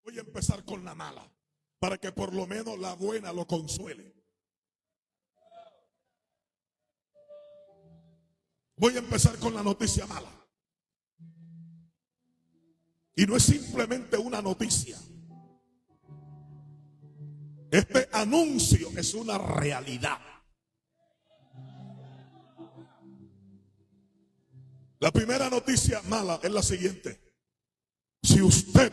Voy a empezar con la mala, para que por lo menos la buena lo consuele. Voy a empezar con la noticia mala. Y no es simplemente una noticia. Este anuncio es una realidad. La primera noticia mala es la siguiente. Si usted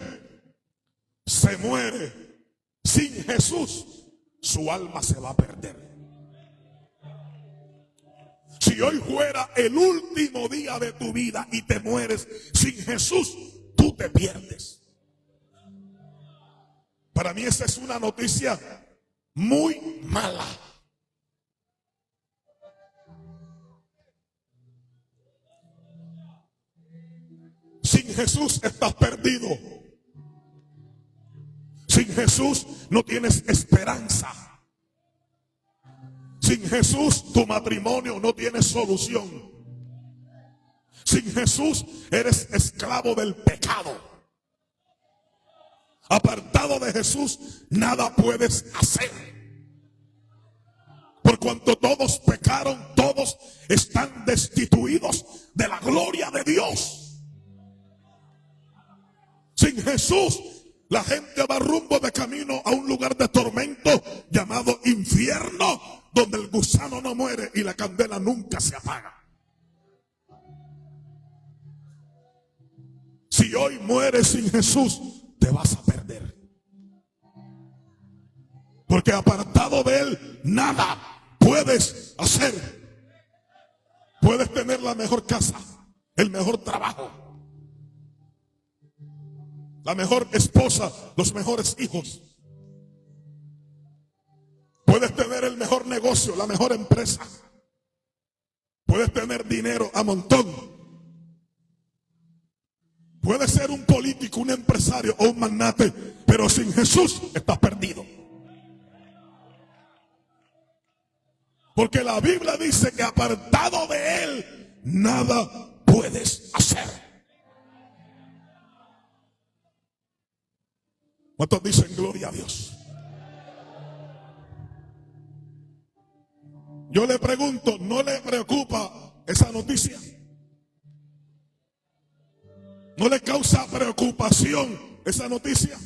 se muere sin Jesús, su alma se va a perder. Si hoy fuera el último día de tu vida y te mueres sin Jesús, tú te pierdes. Para mí esa es una noticia muy mala. Sin Jesús estás perdido. Sin Jesús no tienes esperanza. Sin Jesús tu matrimonio no tiene solución. Sin Jesús eres esclavo del pecado. Apartado de Jesús nada puedes hacer. Por cuanto todos pecaron, todos están destituidos de la gloria de Dios. Sin Jesús la gente va rumbo de camino a un lugar de tormento llamado infierno, donde el gusano no muere y la candela nunca se apaga. Si hoy mueres sin Jesús, te vas a perder. Porque apartado de Él, nada puedes hacer. Puedes tener la mejor casa, el mejor trabajo, la mejor esposa, los mejores hijos. Puedes tener el mejor negocio, la mejor empresa. Puedes tener dinero a montón. Puedes ser un político, un empresario o un magnate, pero sin Jesús estás perdido. Porque la Biblia dice que apartado de Él, nada puedes hacer. ¿Cuántos dicen gloria a Dios? Yo le pregunto, ¿no le preocupa esa noticia? ¿No le causa preocupación esa noticia?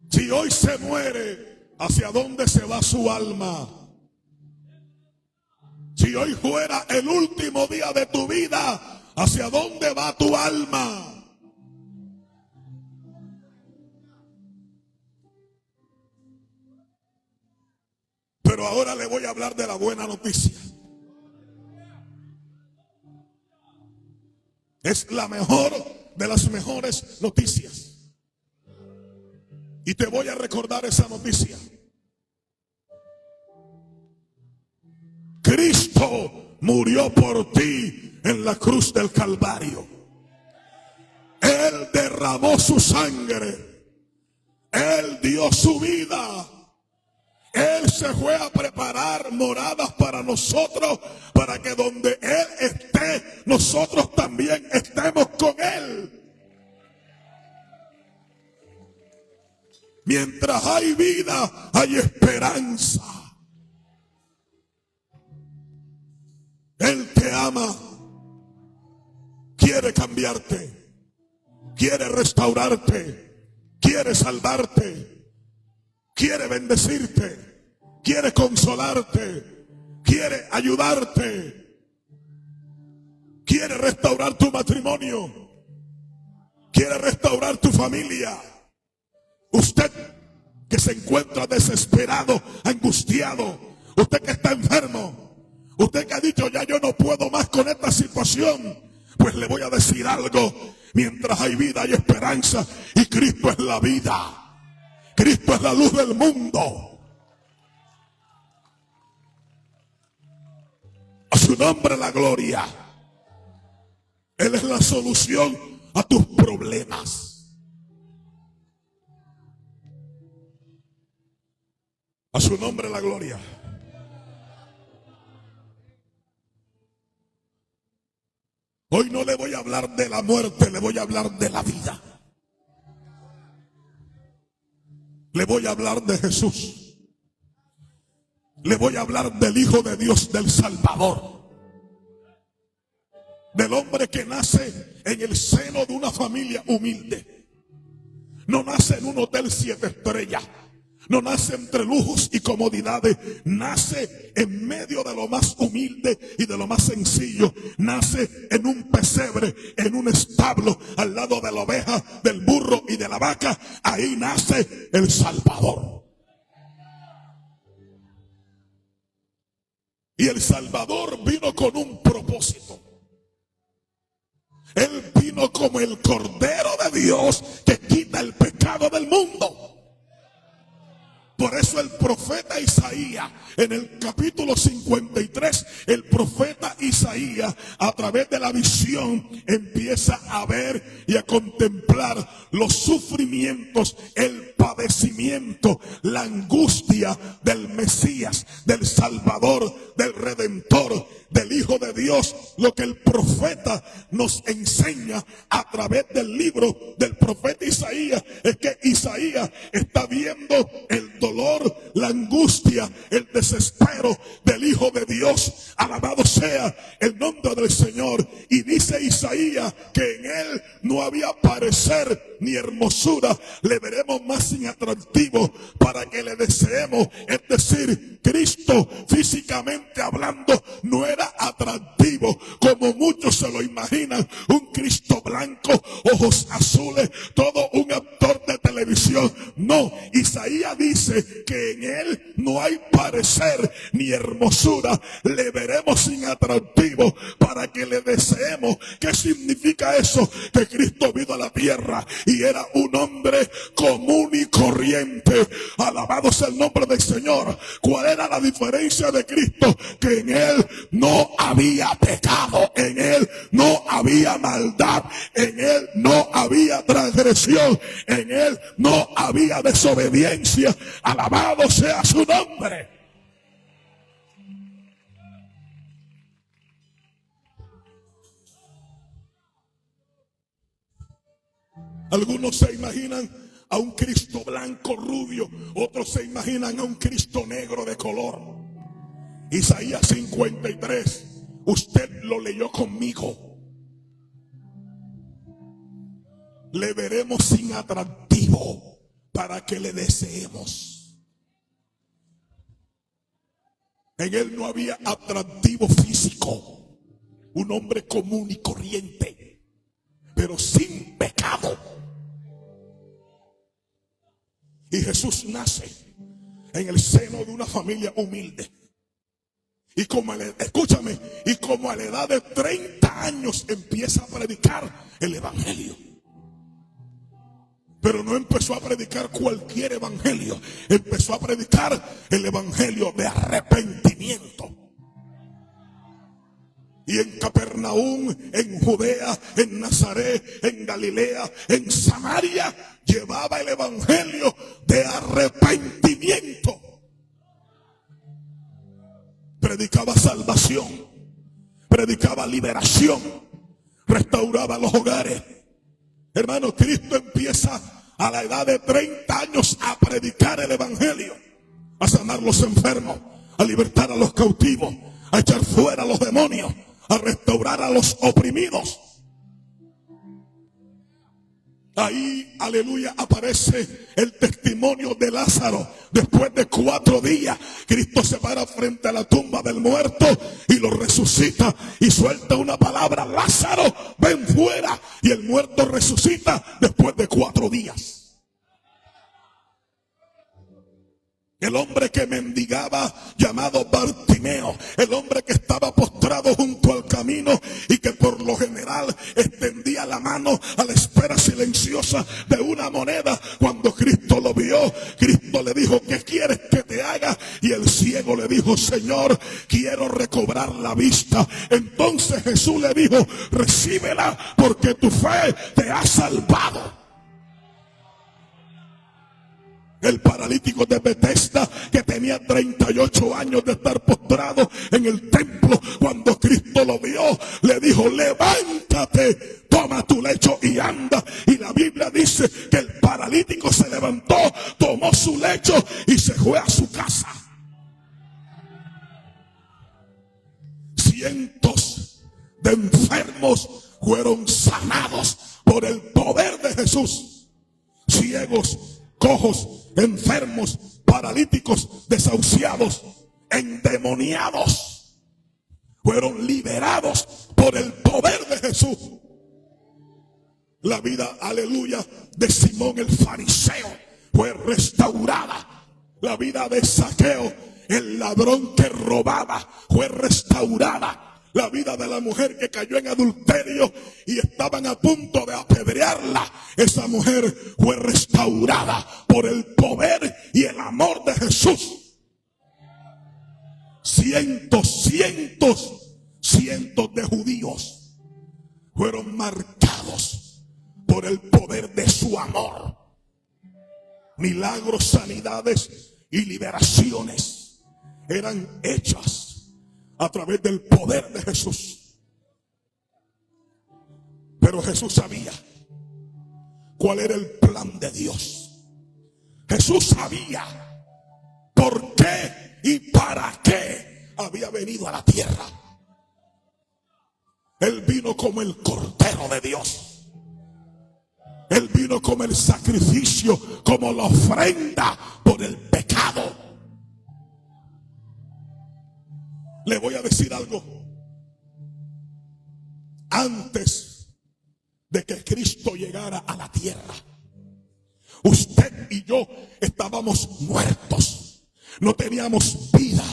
Si hoy se muere, ¿hacia dónde se va su alma? Si hoy fuera el último día de tu vida, ¿hacia dónde va tu alma? Pero ahora le voy a hablar de la buena noticia. Es la mejor de las mejores noticias. Y te voy a recordar esa noticia. Cristo murió por ti en la cruz del Calvario. Él derramó su sangre. Él dio su vida. Él se fue a preparar moradas para nosotros, para que donde Él esté, nosotros también estemos con Él. Mientras hay vida, hay esperanza. Él te ama, quiere cambiarte, quiere restaurarte, quiere salvarte. Quiere bendecirte, quiere consolarte, quiere ayudarte, quiere restaurar tu matrimonio, quiere restaurar tu familia. Usted que se encuentra desesperado, angustiado, usted que está enfermo, usted que ha dicho ya yo no puedo más con esta situación, pues le voy a decir algo: mientras hay vida hay esperanza, y Cristo es la vida. Cristo es la luz del mundo. A su nombre la gloria. Él es la solución a tus problemas. A su nombre la gloria. Hoy no le voy a hablar de la muerte, le voy a hablar de la vida. Le voy a hablar de Jesús. Le voy a hablar del Hijo de Dios, del Salvador. Del hombre que nace en el seno de una familia humilde. No nace en un hotel 7 estrellas. No nace entre lujos y comodidades. Nace en medio de lo más humilde y de lo más sencillo. Nace en un pesebre, en un establo, al lado de la oveja, del burro y de la vaca. Ahí nace el Salvador. Y el Salvador vino con un propósito. Él vino como el Cordero de Dios que quita el pecado del mundo. Por eso el profeta Isaías, en el capítulo 53, el profeta Isaías, a través de la visión, empieza a ver y a contemplar los sufrimientos, el padecimiento, la angustia del Mesías, del Salvador, del Redentor, del Hijo de Dios. Lo que el profeta nos enseña a través del libro del profeta Isaías es que Isaías está viendo el dolor, la angustia, el desespero del Hijo de Dios. Alabado sea el nombre del Señor. Y dice Isaías que en él no había parecer ni hermosura. Le veremos más sin atractivo para que le deseemos. Es decir, Cristo físicamente hablando no era atractivo como muchos se lo imaginan. Un Cristo blanco, ojos azules, todo un actor de televisión. No, Isaías dice que en él no hay parecer ni hermosura. Le veremos sin atractivo para que le deseemos. ¿Qué significa eso? Que Cristo vino a la tierra y era un hombre común y corriente. Alabado sea el nombre del Señor. ¿Cuál era la diferencia de Cristo? Que en él no había pecado, en él no había maldad, en él no había transgresión, en él no había desobediencia. Alabado sea su nombre. Algunos se imaginan a un Cristo blanco rubio, otros se imaginan a un Cristo negro de color. Isaías 53, usted lo leyó conmigo. Le veremos sin atractivo para que le deseemos. En él no había atractivo físico, un hombre común y corriente, pero sin pecado. Y Jesús nace en el seno de una familia humilde. Y como, escúchame, y como a la edad de 30 años empieza a predicar el evangelio. Pero no empezó a predicar cualquier evangelio. Empezó a predicar el evangelio de arrepentimiento. Y en Capernaum, en Judea, en Nazaret, en Galilea, en Samaria, llevaba el evangelio de arrepentimiento. Predicaba salvación, predicaba liberación, restauraba los hogares. Hermano, Cristo empieza a la edad de 30 años a predicar el evangelio, a sanar los enfermos, a libertar a los cautivos, a echar fuera a los demonios, a restaurar a los oprimidos. Ahí, aleluya, aparece el testimonio de Lázaro. Después de 4 días, Cristo se para frente a la tumba del muerto y lo resucita y suelta una palabra: Lázaro, ven fuera. Y el muerto resucita después de 4 días. El hombre que mendigaba, llamado Bartimeo, el hombre que estaba postrado junto al camino y que por lo general extendía la mano a la espera silenciosa de una moneda. Cuando Cristo lo vio, Cristo le dijo: ¿qué quieres que te haga? Y el ciego le dijo: Señor, quiero recobrar la vista. Entonces Jesús le dijo: recíbela, porque tu fe te ha salvado. El paralítico de Betesda, que tenía 38 años de estar postrado en el templo, cuando Cristo lo vio, le dijo: levántate, toma tu lecho y anda. Y la Biblia dice que el paralítico se levantó, tomó su lecho y se fue a su casa. Cientos de enfermos fueron sanados por el poder de Jesús. Ciegos, cojos, enfermos, paralíticos, desahuciados, endemoniados, fueron liberados por el poder de Jesús. La vida, aleluya, de Simón el fariseo fue restaurada. La vida de Zaqueo, el ladrón que robaba, fue restaurada. La vida de la mujer que cayó en adulterio y estaban a punto de apedrearla, esa mujer fue restaurada por el poder y el amor de Jesús. Cientos de judíos fueron marcados por el poder de su amor. Milagros, sanidades y liberaciones eran hechas a través del poder de Jesús. Pero Jesús sabía cuál era el plan de Dios. Jesús sabía por qué y para qué había venido a la tierra. Él vino como el Cordero de Dios. Él vino como el sacrificio, como la ofrenda por el pecado. Le voy a decir algo. Antes de que Cristo llegara a la tierra, usted y yo estábamos muertos. No teníamos vida,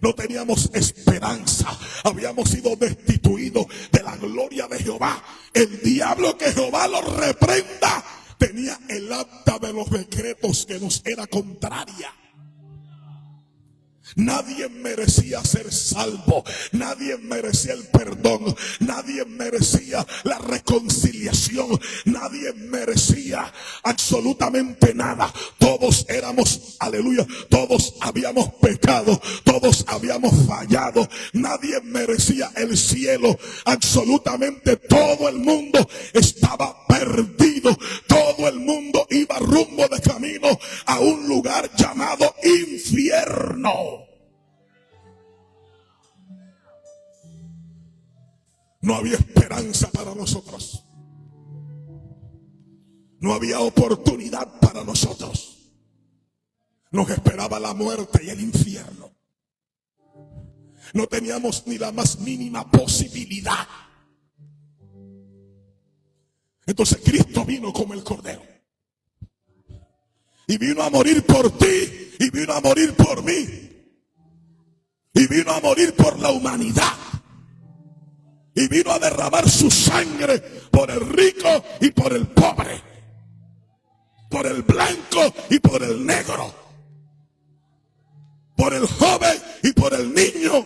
no teníamos esperanza. Habíamos sido destituidos de la gloria de Jehová. El diablo, que Jehová lo reprenda, tenía el acta de los decretos que nos era contraria. Nadie merecía ser salvo, nadie merecía el perdón, nadie merecía la reconciliación, nadie merecía absolutamente nada. Todos éramos, aleluya, todos habíamos pecado, todos habíamos fallado. Nadie merecía el cielo, absolutamente todo el mundo estaba perdido. Todo el mundo iba rumbo de camino a un lugar llamado infierno. No había esperanza para nosotros. No había oportunidad para nosotros. Nos esperaba la muerte y el infierno. No teníamos ni la más mínima posibilidad. Entonces Cristo vino como el Cordero. Y vino a morir por ti. Y vino a morir por mí. Y vino a morir por la humanidad. Y vino a derramar su sangre por el rico y por el pobre, por el blanco y por el negro, por el joven y por el niño.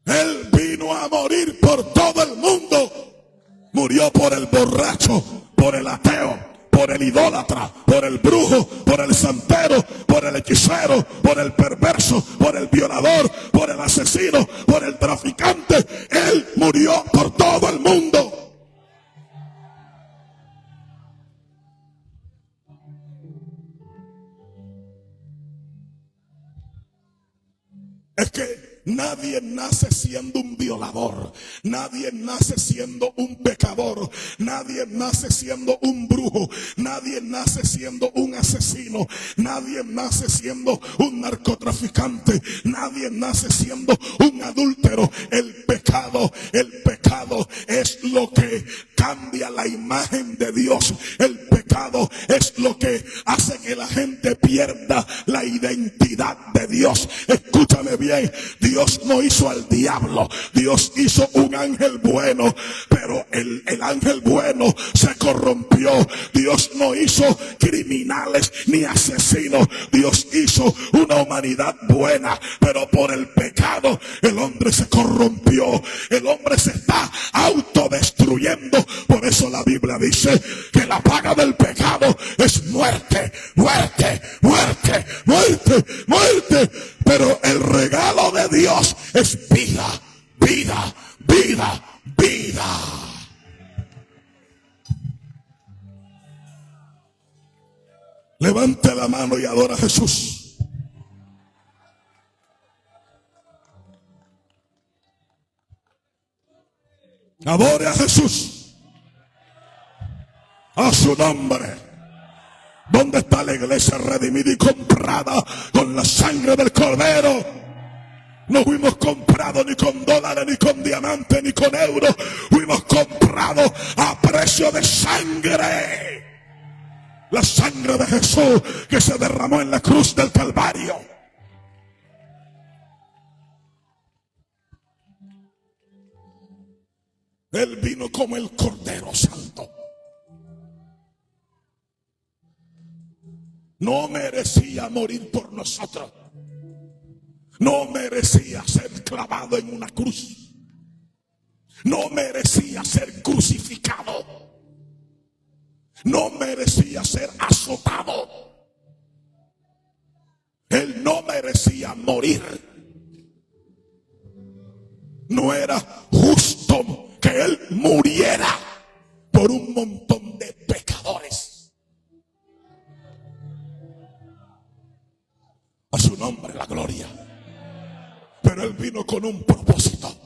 Él vino a morir por todo el mundo. Murió por el borracho, por el ateo, por el idólatra, por el brujo, por el santero, por el hechicero, por el perverso, por el violador, por el asesino, por el traficante. Él murió por todo el mundo. Es que nadie nace siendo un violador, nadie nace siendo un pecador, nadie nace siendo un brujo, nadie nace siendo un asesino, nadie nace siendo un narcotraficante, nadie nace siendo un adúltero. El pecado es lo que cambia la imagen de Dios. El pecado es lo que hace que la gente pierda la identidad de Dios. Escúchame bien, Dios no hizo al diablo, Dios hizo un ángel bueno, pero el ángel bueno se corrompió. Dios no hizo criminales ni asesinos, Dios hizo una humanidad buena, pero por el pecado el hombre se corrompió, el hombre se está autodestruyendo. Por eso la Biblia dice que la paga del pecado es muerte, muerte, muerte, muerte, muerte. Pero el regalo de Dios es vida, vida, vida, vida. Levante la mano y adora a Jesús. Adore a Jesús. A su nombre. ¿Dónde está la iglesia redimida y comprada con la sangre del Cordero? No fuimos comprados ni con dólares, ni con diamantes, ni con euros. Fuimos comprados a precio de sangre. La sangre de Jesús que se derramó en la cruz del Calvario. Él vino como el Cordero Santo. No merecía morir por nosotros. No merecía ser clavado en una cruz. No merecía ser crucificado. No merecía ser azotado. Él no merecía morir. No era justo que él muriera por un montón de pecadores. A su nombre la gloria. Pero él vino con un propósito.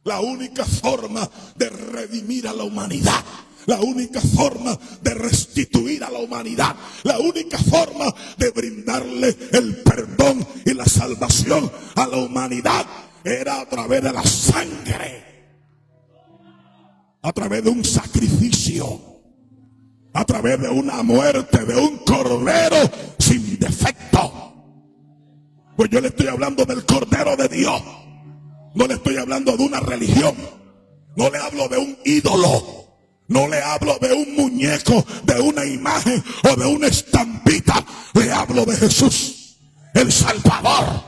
La única forma de redimir a la humanidad, la única forma de restituir a la humanidad, la única forma de brindarle el perdón y la salvación a la humanidad era a través de la sangre, a través de un sacrificio, a través de una muerte de un cordero sin defecto. Pues yo le estoy hablando del Cordero de Dios. No le estoy hablando de una religión. No le hablo de un ídolo. No le hablo de un muñeco, de una imagen o de una estampita. Le hablo de Jesús, el Salvador.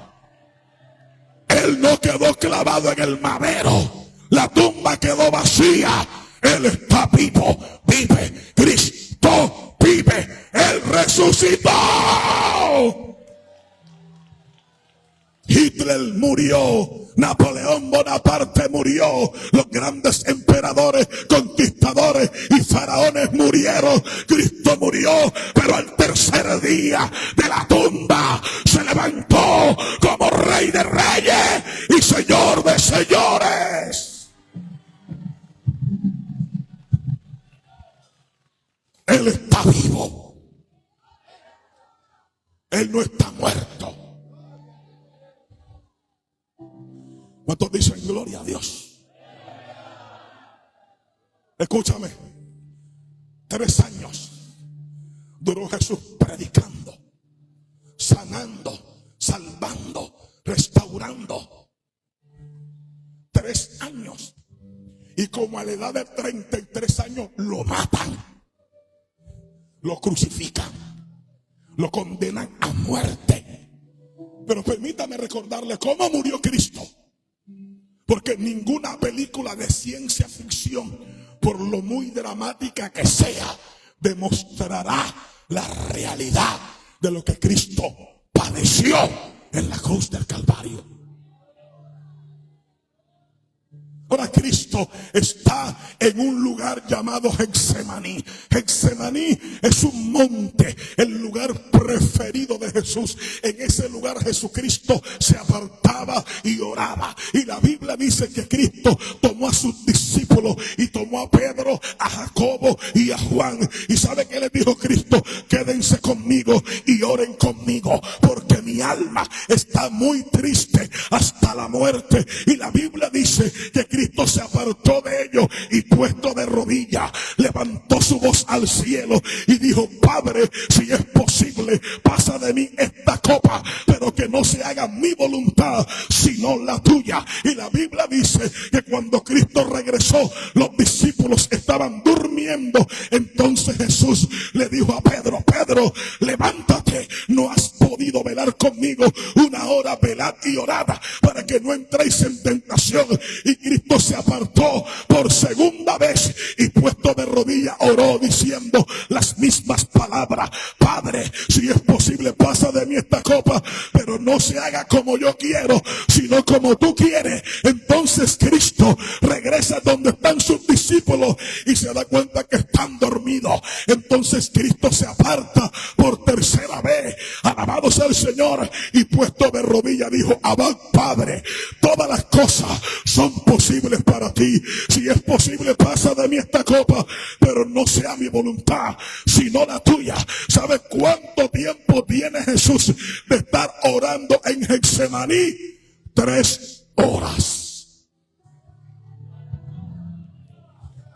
Él no quedó clavado en el madero. La tumba quedó vacía. Él está vivo. Vive. Cristo vive. Él resucitó. Hitler murió, Napoleón Bonaparte murió, los grandes emperadores, conquistadores y faraones murieron. Cristo murió, pero al tercer día de la tumba se levantó como Rey de Reyes y Señor de Señores. Él está vivo. Él no está muerto. ¿Cuántos dicen gloria a Dios? Escúchame. 3 años duró Jesús predicando, sanando, salvando, restaurando. 3 años. Y como a la edad de 33 años lo matan, lo crucifican, lo condenan a muerte. Pero permítame recordarle cómo murió Cristo. Porque ninguna película de ciencia ficción, por lo muy dramática que sea, demostrará la realidad de lo que Cristo padeció en la cruz del Calvario. Ahora Cristo está en un lugar llamado Getsemaní. Getsemaní es un monte, el lugar preferido de Jesús. En ese lugar Jesucristo se apartaba y oraba. Y la Biblia dice que Cristo tomó a sus discípulos y tomó a Pedro, a Jacobo y a Juan. ¿Y sabe qué les dijo Cristo? Quédense conmigo y oren conmigo, porque mi alma está muy triste hasta la muerte. Y la Biblia dice que Cristo se apartó de ellos y puesto de rodillas, levantó su voz al cielo y dijo: Padre, si es posible, pasa de mí esta copa, pero que no se haga mi voluntad, sino la tuya. Y la Biblia dice que cuando Cristo regresó, los discípulos estaban durmiendo. Entonces Jesús le dijo a Pedro: Pedro, levántate, ¿no has podido velar conmigo una hora, velad y orad para que no entréis en tentación. Y Cristo se apartó por segunda vez y puesto de rodillas oró diciendo las mismas palabras: Padre, si es posible, pasa de mí esta copa, pero no se haga como yo quiero, sino como tú quieres. Entonces Cristo regresa donde están sus discípulos y se da cuenta que están dormidos. Entonces Cristo se aparta por tercera vez, alabado sea el Señor, y puesto de rodillas dijo: Abba, Padre, todas las cosas son posibles para ti. Si es posible, pasa de mí esta copa, pero no sea mi voluntad sino la tuya. ¿Sabe cuánto tiempo tiene Jesús de estar orando en Getsemaní? 3 horas.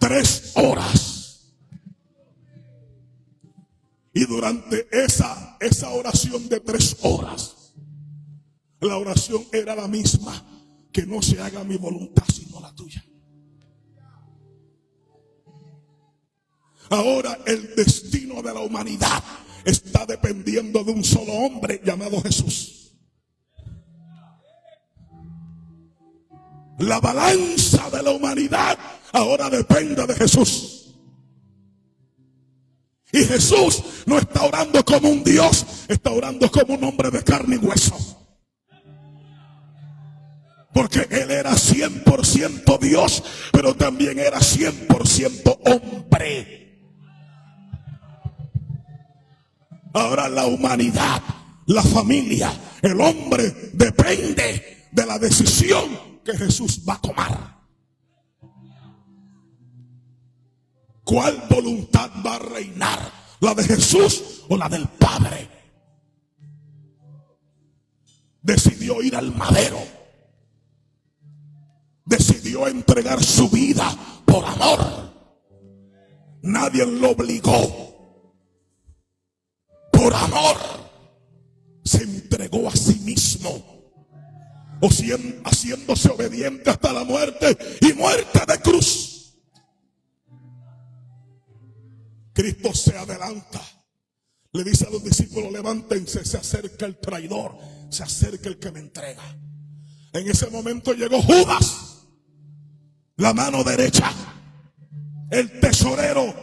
3 horas. Y durante esa oración de 3 horas, la oración era la misma: que no se haga mi voluntad sino la tuya. Ahora el destino de la humanidad está dependiendo de un solo hombre llamado Jesús. La balanza de la humanidad ahora depende de Jesús. Y Jesús no está orando como un Dios, está orando como un hombre de carne y hueso. Porque Él era 100% Dios, pero también era 100% hombre. Ahora la humanidad, la familia, el hombre depende de la decisión que Jesús va a tomar. ¿Cuál voluntad va a reinar? ¿La de Jesús o la del Padre? Decidió ir al madero. Decidió entregar su vida por amor. Nadie lo obligó. Por amor se entregó a sí mismo, haciéndose obediente hasta la muerte y muerte de cruz. Cristo se adelanta, le dice a los discípulos: levántense, se acerca el traidor, se acerca el que me entrega. En ese momento llegó Judas, la mano derecha, el tesorero,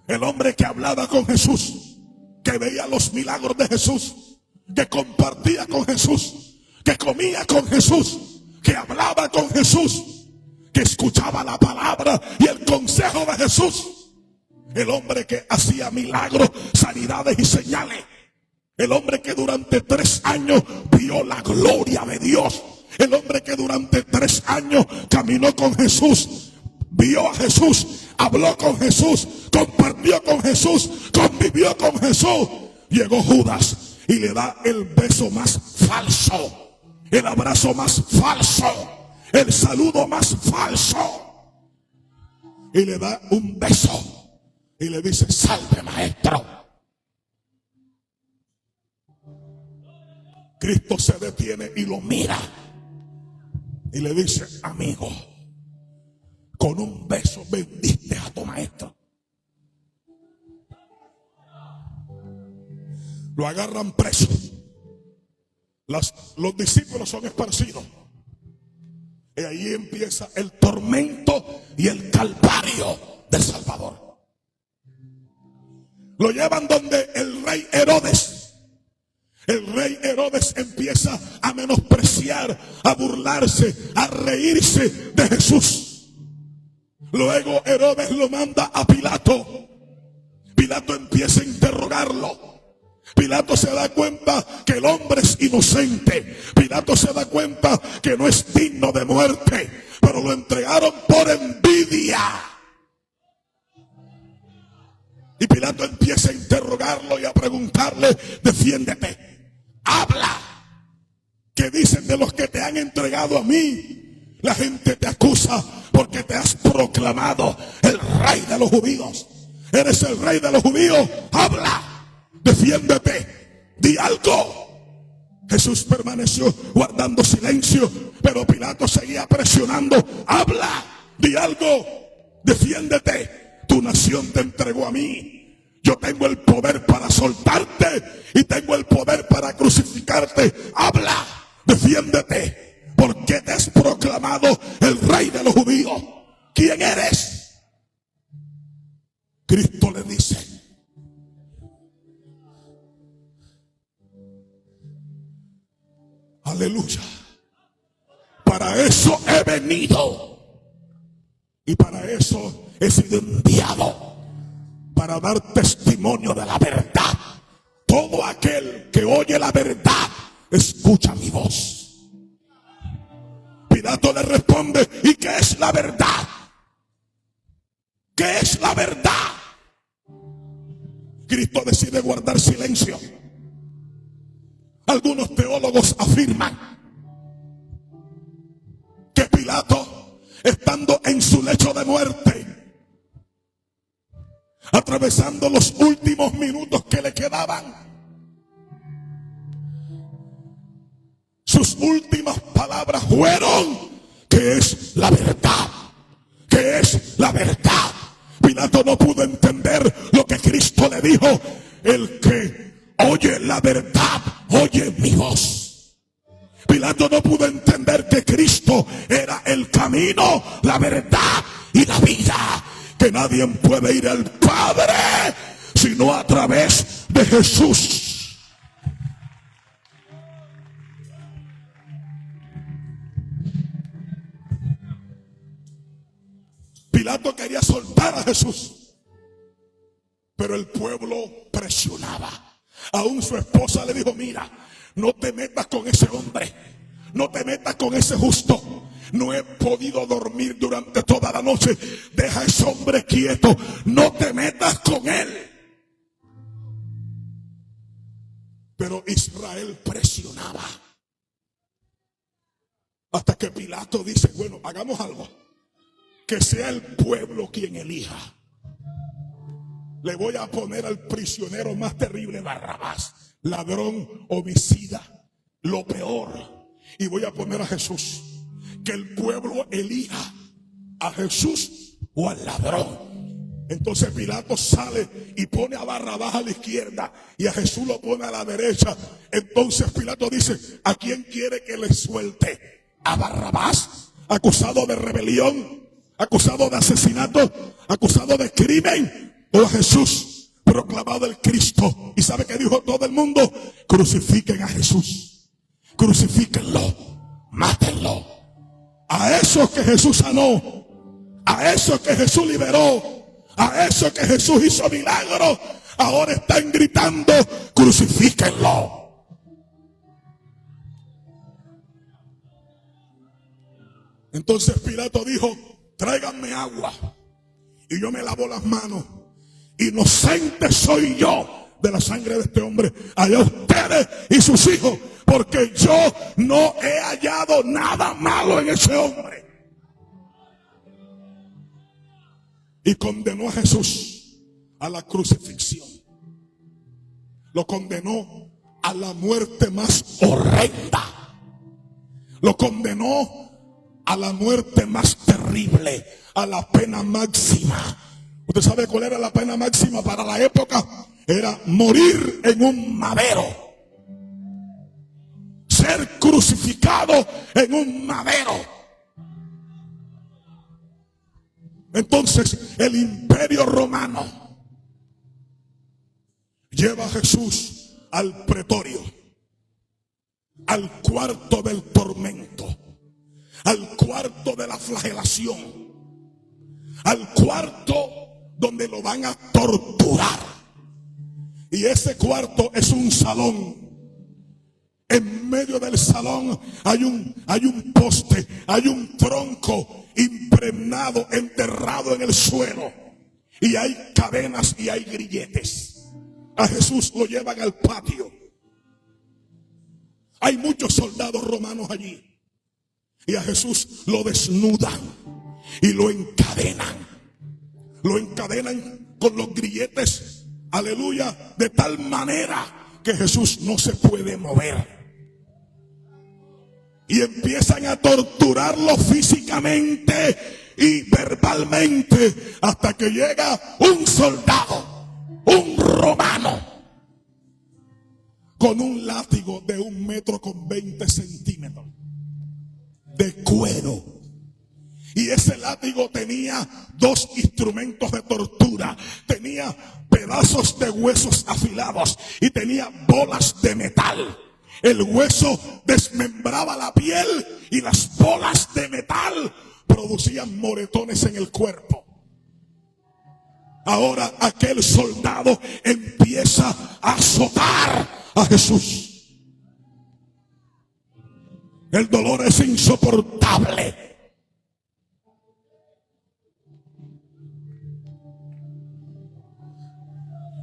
el hombre que hablaba con Jesús, que veía los milagros de Jesús, que compartía con Jesús, que comía con Jesús, que hablaba con Jesús, que escuchaba la palabra y el consejo de Jesús. El hombre que hacía milagros, sanidades y señales. El hombre que durante 3 años vio la gloria de Dios. El hombre que durante 3 años caminó con Jesús, vio a Jesús, habló con Jesús, compartió con Jesús, convivió con Jesús. Llegó Judas y le da el beso más falso, el abrazo más falso, el saludo más falso. Y le da un beso y le dice: salve, maestro. Cristo se detiene y lo mira y le dice: amigo, con un beso vendiste a tu maestro. Lo agarran preso. Los discípulos son esparcidos. Y ahí empieza el tormento y el calvario del Salvador. Lo llevan donde el rey Herodes. El rey Herodes empieza a menospreciar, a burlarse, a reírse de Jesús. Luego Herodes lo manda a Pilato. Pilato empieza a interrogarlo. Pilato se da cuenta que el hombre es inocente. Pilato se da cuenta que no es digno de muerte, pero lo entregaron por envidia. Y Pilato empieza a interrogarlo y a preguntarle: defiéndete, habla. ¿Qué dicen de los que te han entregado a mí? La gente te acusa porque te has proclamado el rey de los judíos. Eres el rey de los judíos, habla. Defiéndete, di algo. Jesús permaneció guardando silencio, pero Pilato seguía presionando: habla, di algo, defiéndete. Tu nación te entregó a mí. Yo tengo el poder para soltarte y tengo el poder para crucificarte. Habla, defiéndete, porque te has proclamado el rey de los judíos. ¿Quién eres? Cristo le dice: aleluya, para eso he venido y para eso he sido enviado, para dar testimonio de la verdad. Todo aquel que oye la verdad escucha mi voz. Pilato le responde: ¿y qué es la verdad? ¿Qué es la verdad? Cristo decide guardar silencio. Algunos teólogos afirman que Pilato, estando en su lecho de muerte, atravesando los últimos minutos que le quedaban, sus últimas palabras fueron: ¿qué es la verdad? ¿Qué es la verdad? Pilato no pudo entender lo que Cristo le dijo: el que oye la verdad, oye mi voz. Pilato no pudo entender que Cristo era el camino, la verdad y la vida. Que nadie puede ir al Padre sino a través de Jesús. Pilato quería soltar a Jesús, pero el pueblo presionaba. Aún su esposa le dijo: mira, no te metas con ese hombre, no te metas con ese justo. No he podido dormir durante toda la noche. Deja a ese hombre quieto, no te metas con él. Pero Israel presionaba, hasta que Pilato dice: bueno, hagamos algo, que sea el pueblo quien elija. Le voy a poner al prisionero más terrible, Barrabás, ladrón, homicida, lo peor, y voy a poner a Jesús. Que el pueblo elija a Jesús o al ladrón. Entonces Pilato sale y pone a Barrabás a la izquierda y a Jesús lo pone a la derecha. Entonces Pilato dice: ¿a quién quiere que le suelte? ¿A Barrabás, acusado de rebelión, acusado de asesinato, acusado de crimen, o a Jesús, proclamado el Cristo? ¿Y sabe qué dijo todo el mundo? Crucifiquen a Jesús, crucifíquenlo, mátenlo. A esos que Jesús sanó, a esos que Jesús liberó, a esos que Jesús hizo milagros, ahora están gritando: crucifíquenlo. Entonces Pilato dijo: tráiganme agua y yo me lavo las manos. Inocente soy yo de la sangre de este hombre. Allá ustedes y sus hijos, porque yo no he hallado nada malo en ese hombre. Y condenó a Jesús a la crucifixión. Lo condenó a la muerte más horrenda. Lo condenó a la muerte más terrible, a la pena máxima. ¿Usted sabe cuál era la pena máxima para la época? Era morir en un madero. Ser crucificado en un madero. Entonces el imperio romano lleva a Jesús al pretorio, al cuarto del tormento, al cuarto de la flagelación, al cuarto donde lo van a torturar. Y ese cuarto es un salón. En medio del salón hay un poste, hay un tronco impregnado, enterrado en el suelo. Y hay cadenas y hay grilletes. A Jesús lo llevan al patio. Hay muchos soldados romanos allí. Y a Jesús lo desnudan y lo encadenan. Lo encadenan con los grilletes, aleluya, de tal manera que Jesús no se puede mover. Y empiezan a torturarlo físicamente y verbalmente hasta que llega un soldado, un romano con un látigo de 1,20 m de cuero. Y ese látigo tenía 2 instrumentos de tortura. Tenía pedazos de huesos afilados y tenía bolas de metal. El hueso desmembraba la piel y las bolas de metal producían moretones en el cuerpo. Ahora aquel soldado empieza a azotar a Jesús. El dolor es insoportable.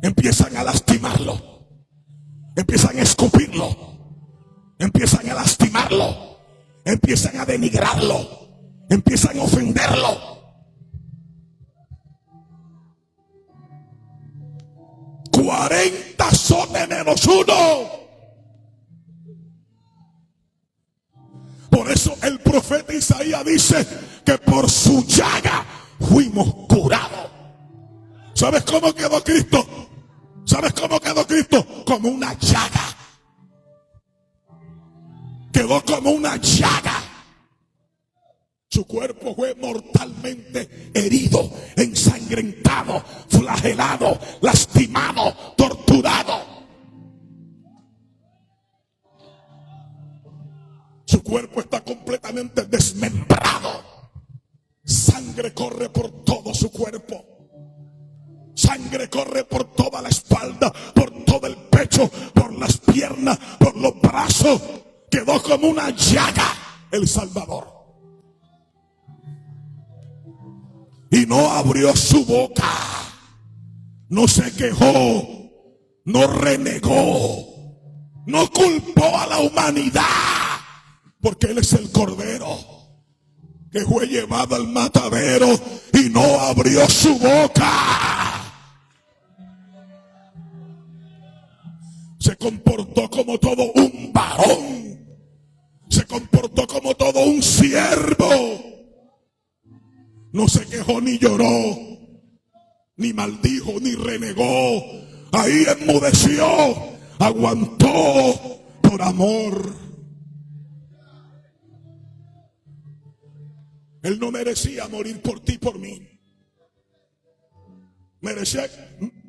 Empiezan a lastimarlo, empiezan a escupirlo, empiezan a lastimarlo, empiezan a denigrarlo, empiezan a ofenderlo. 40 azotes menos 1. Por eso el profeta Isaías dice que por su llaga fuimos curados. ¿Sabes cómo quedó Cristo? ¿Sabes cómo quedó Cristo? Como una llaga. Quedó como una llaga. Su cuerpo fue mortalmente herido, ensangrentado, flagelado, lastimado, torturado. Su cuerpo está completamente desmembrado. Sangre corre por todo su cuerpo. Sangre corre por toda la espalda, por todo el pecho, por las piernas, por los brazos. Quedó como una llaga el Salvador. Y no abrió su boca, no se quejó, no renegó, no culpó a la humanidad, porque Él es el Cordero que fue llevado al matadero y no abrió su boca. Se comportó como todo un varón, se comportó como todo un siervo. No se quejó ni lloró, ni maldijo, ni renegó. Ahí enmudeció, aguantó por amor. Él no merecía morir por ti, por mí. Merecía,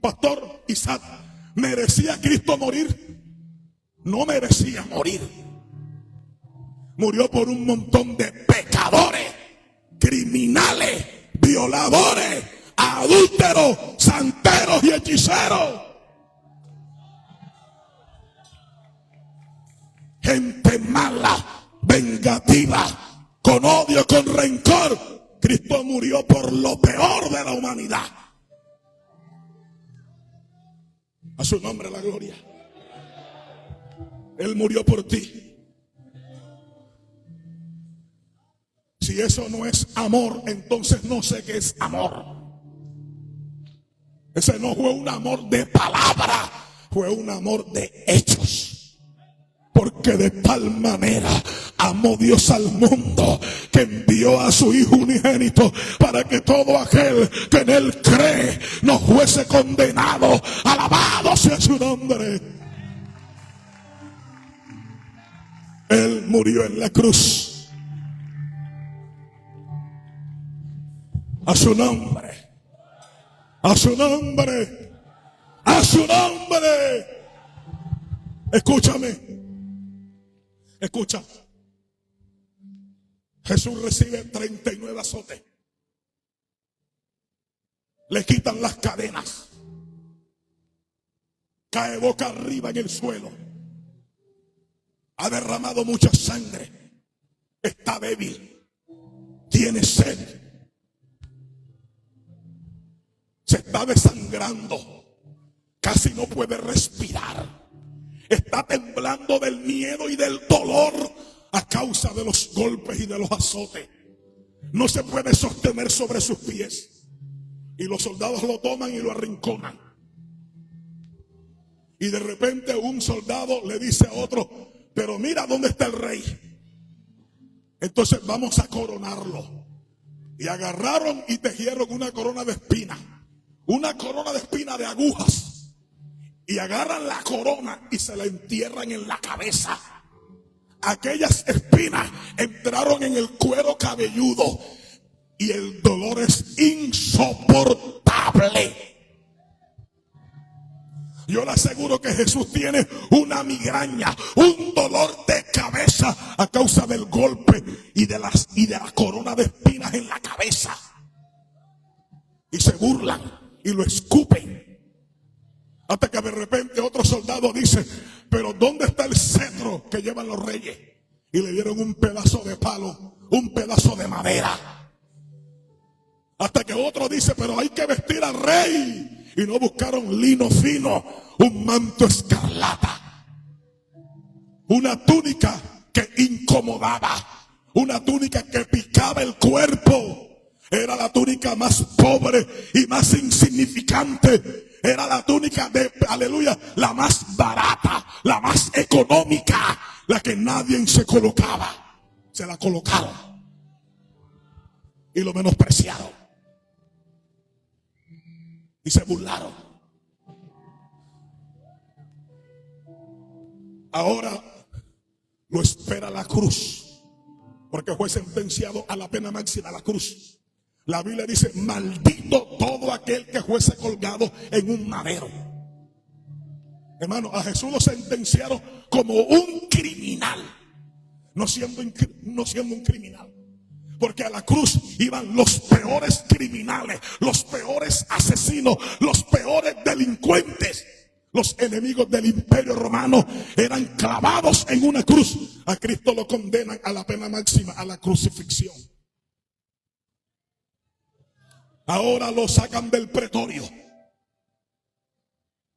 Pastor Isaac, ¿merecía Cristo morir? No merecía morir. Murió por un montón de pecadores, criminales, violadores, adúlteros, santeros y hechiceros. Gente mala, vengativa, con odio, con rencor. Cristo murió por lo peor de la humanidad. A su nombre la gloria. Él murió por ti. Si eso no es amor, entonces no sé qué es amor. Ese no fue un amor de palabra, fue un amor de hechos. Porque de tal manera amó Dios al mundo que envió a su Hijo unigénito para que todo aquel que en Él cree no fuese condenado. Alabado sea su nombre. Él murió en la cruz. A su nombre, a su nombre, a su nombre. Escúchame, escucha. Jesús recibe 39 azotes. Le quitan las cadenas. Cae boca arriba en el suelo. Ha derramado mucha sangre. Está débil. Tiene sed. Se está desangrando. Casi no puede respirar. Está temblando del miedo y del dolor a causa de los golpes y de los azotes. No se puede sostener sobre sus pies. Y los soldados lo toman y lo arrinconan. Y de repente un soldado le dice a otro: pero mira dónde está el rey. Entonces vamos a coronarlo. Y agarraron y tejieron una corona de espinas. Una corona de espinas de agujas. y agarran la corona y se la entierran en la cabeza. Aquellas espinas entraron en el cuero cabelludo y el dolor es insoportable. Yo le aseguro que Jesús tiene una migraña, un dolor de cabeza a causa del golpe y de la corona de espinas en la cabeza. Y se burlan y lo escupen. Hasta que de repente otro soldado dice: pero ¿dónde está el cetro que llevan los reyes? Y le dieron un pedazo de palo, un pedazo de madera. Hasta que otro dice: pero hay que vestir al rey. Y no buscaron lino fino, un manto escarlata, una túnica que incomodaba, una túnica que picaba el cuerpo. Era la túnica más pobre y más insignificante. Era la túnica de, aleluya, la más barata, la más económica, la que nadie se colocaba. Se la colocaron y lo menospreciaron y se burlaron. Ahora lo espera la cruz, porque fue sentenciado a la pena máxima, a la cruz. La Biblia dice: maldito todo aquel que fuese colgado en un madero. Hermano, a Jesús lo sentenciaron como un criminal, no siendo un criminal. Porque a la cruz iban los peores criminales, los peores asesinos, los peores delincuentes. Los enemigos del imperio romano eran clavados en una cruz. A Cristo lo condenan a la pena máxima, a la crucifixión. Ahora lo sacan del pretorio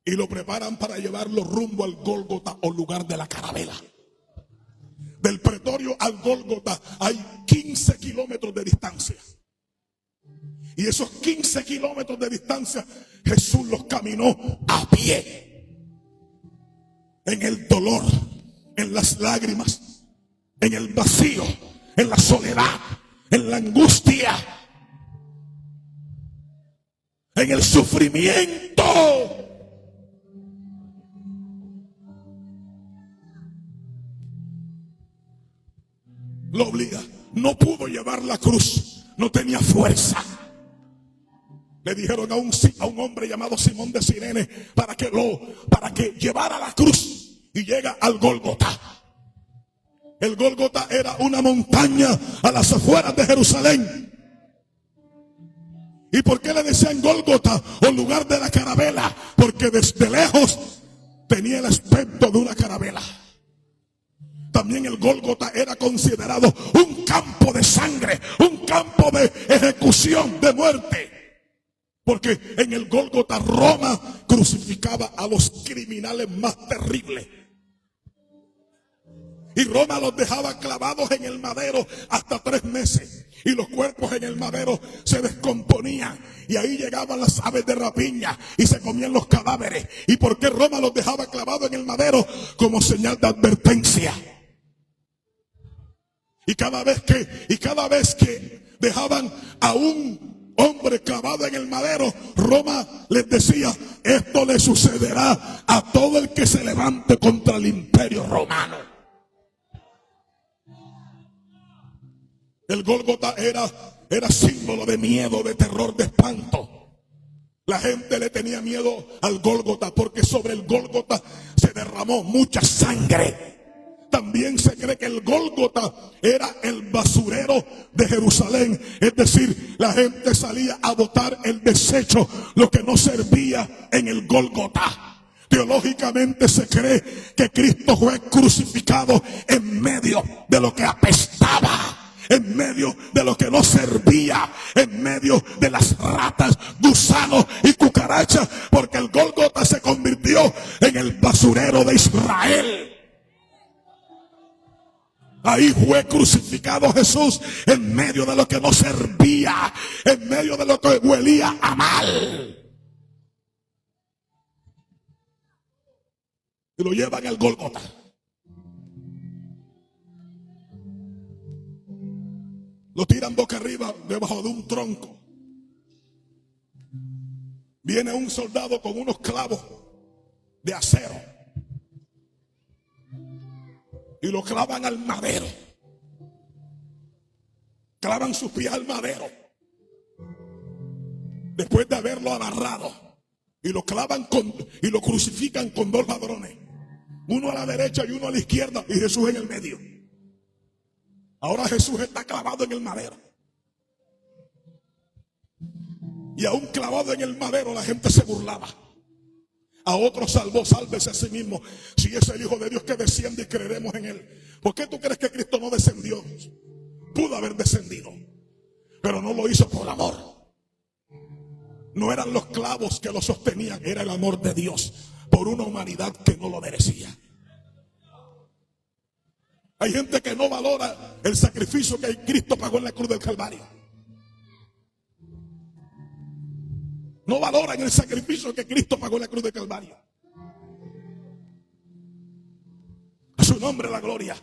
y lo preparan para llevarlo rumbo al Gólgota, o lugar de la carabela. Del pretorio al Gólgota hay 15 kilómetros de distancia. Y esos 15 kilómetros de distancia Jesús los caminó a pie. En el dolor, en las lágrimas, en el vacío, en la soledad, en la angustia, en el sufrimiento. Lo obliga. No pudo llevar la cruz, no tenía fuerza. Le dijeron a un hombre llamado Simón de Cirene para que llevara la cruz, y llega al Gólgota. El Gólgota era una montaña a las afueras de Jerusalén. ¿Y por qué le decían Gólgota, o lugar de la carabela? Porque desde lejos tenía el aspecto de una carabela. También el Gólgota era considerado un campo de sangre, un campo de ejecución, de muerte. Porque en el Gólgota Roma crucificaba a los criminales más terribles. Y Roma los dejaba clavados en el madero hasta 3 meses. Y los cuerpos en el madero se descomponían. Y ahí llegaban las aves de rapiña y se comían los cadáveres. ¿Y por qué Roma los dejaba clavados en el madero? Como señal de advertencia. Y cada vez que dejaban a un hombre clavado en el madero, Roma les decía: esto le sucederá a todo el que se levante contra el imperio romano. El Gólgota era símbolo de miedo, de terror, de espanto. La gente le tenía miedo al Gólgota porque sobre el Gólgota se derramó mucha sangre. También se cree que el Gólgota era el basurero de Jerusalén. Es decir, la gente salía a botar el desecho, lo que no servía en el Gólgota. Teológicamente se cree que Cristo fue crucificado en medio de lo que apestaba, en medio de lo que no servía, en medio de las ratas, gusanos y cucarachas, porque el Gólgota se convirtió en el basurero de Israel. Ahí fue crucificado Jesús, en medio de lo que no servía, en medio de lo que huelía a mal. Y lo llevan al Gólgota. Lo tiran boca arriba debajo de un tronco. Viene un soldado con unos clavos de acero y lo clavan al madero. Clavan sus pies al madero después de haberlo amarrado, y lo clavan y lo crucifican con dos ladrones, uno a la derecha y uno a la izquierda, y Jesús en el medio. Ahora Jesús está clavado en el madero, y aún clavado en el madero la gente se burlaba. A otro salvó, sálvese a sí mismo, si es el Hijo de Dios, que desciende y creeremos en él. ¿Por qué tú crees que Cristo no descendió? Pudo haber descendido, pero no lo hizo por amor. No eran los clavos que lo sostenían, era el amor de Dios por una humanidad que no lo merecía. Hay gente que no valora el sacrificio que Cristo pagó en la cruz del Calvario. No valoran el sacrificio que Cristo pagó en la cruz del Calvario. A su nombre la gloria.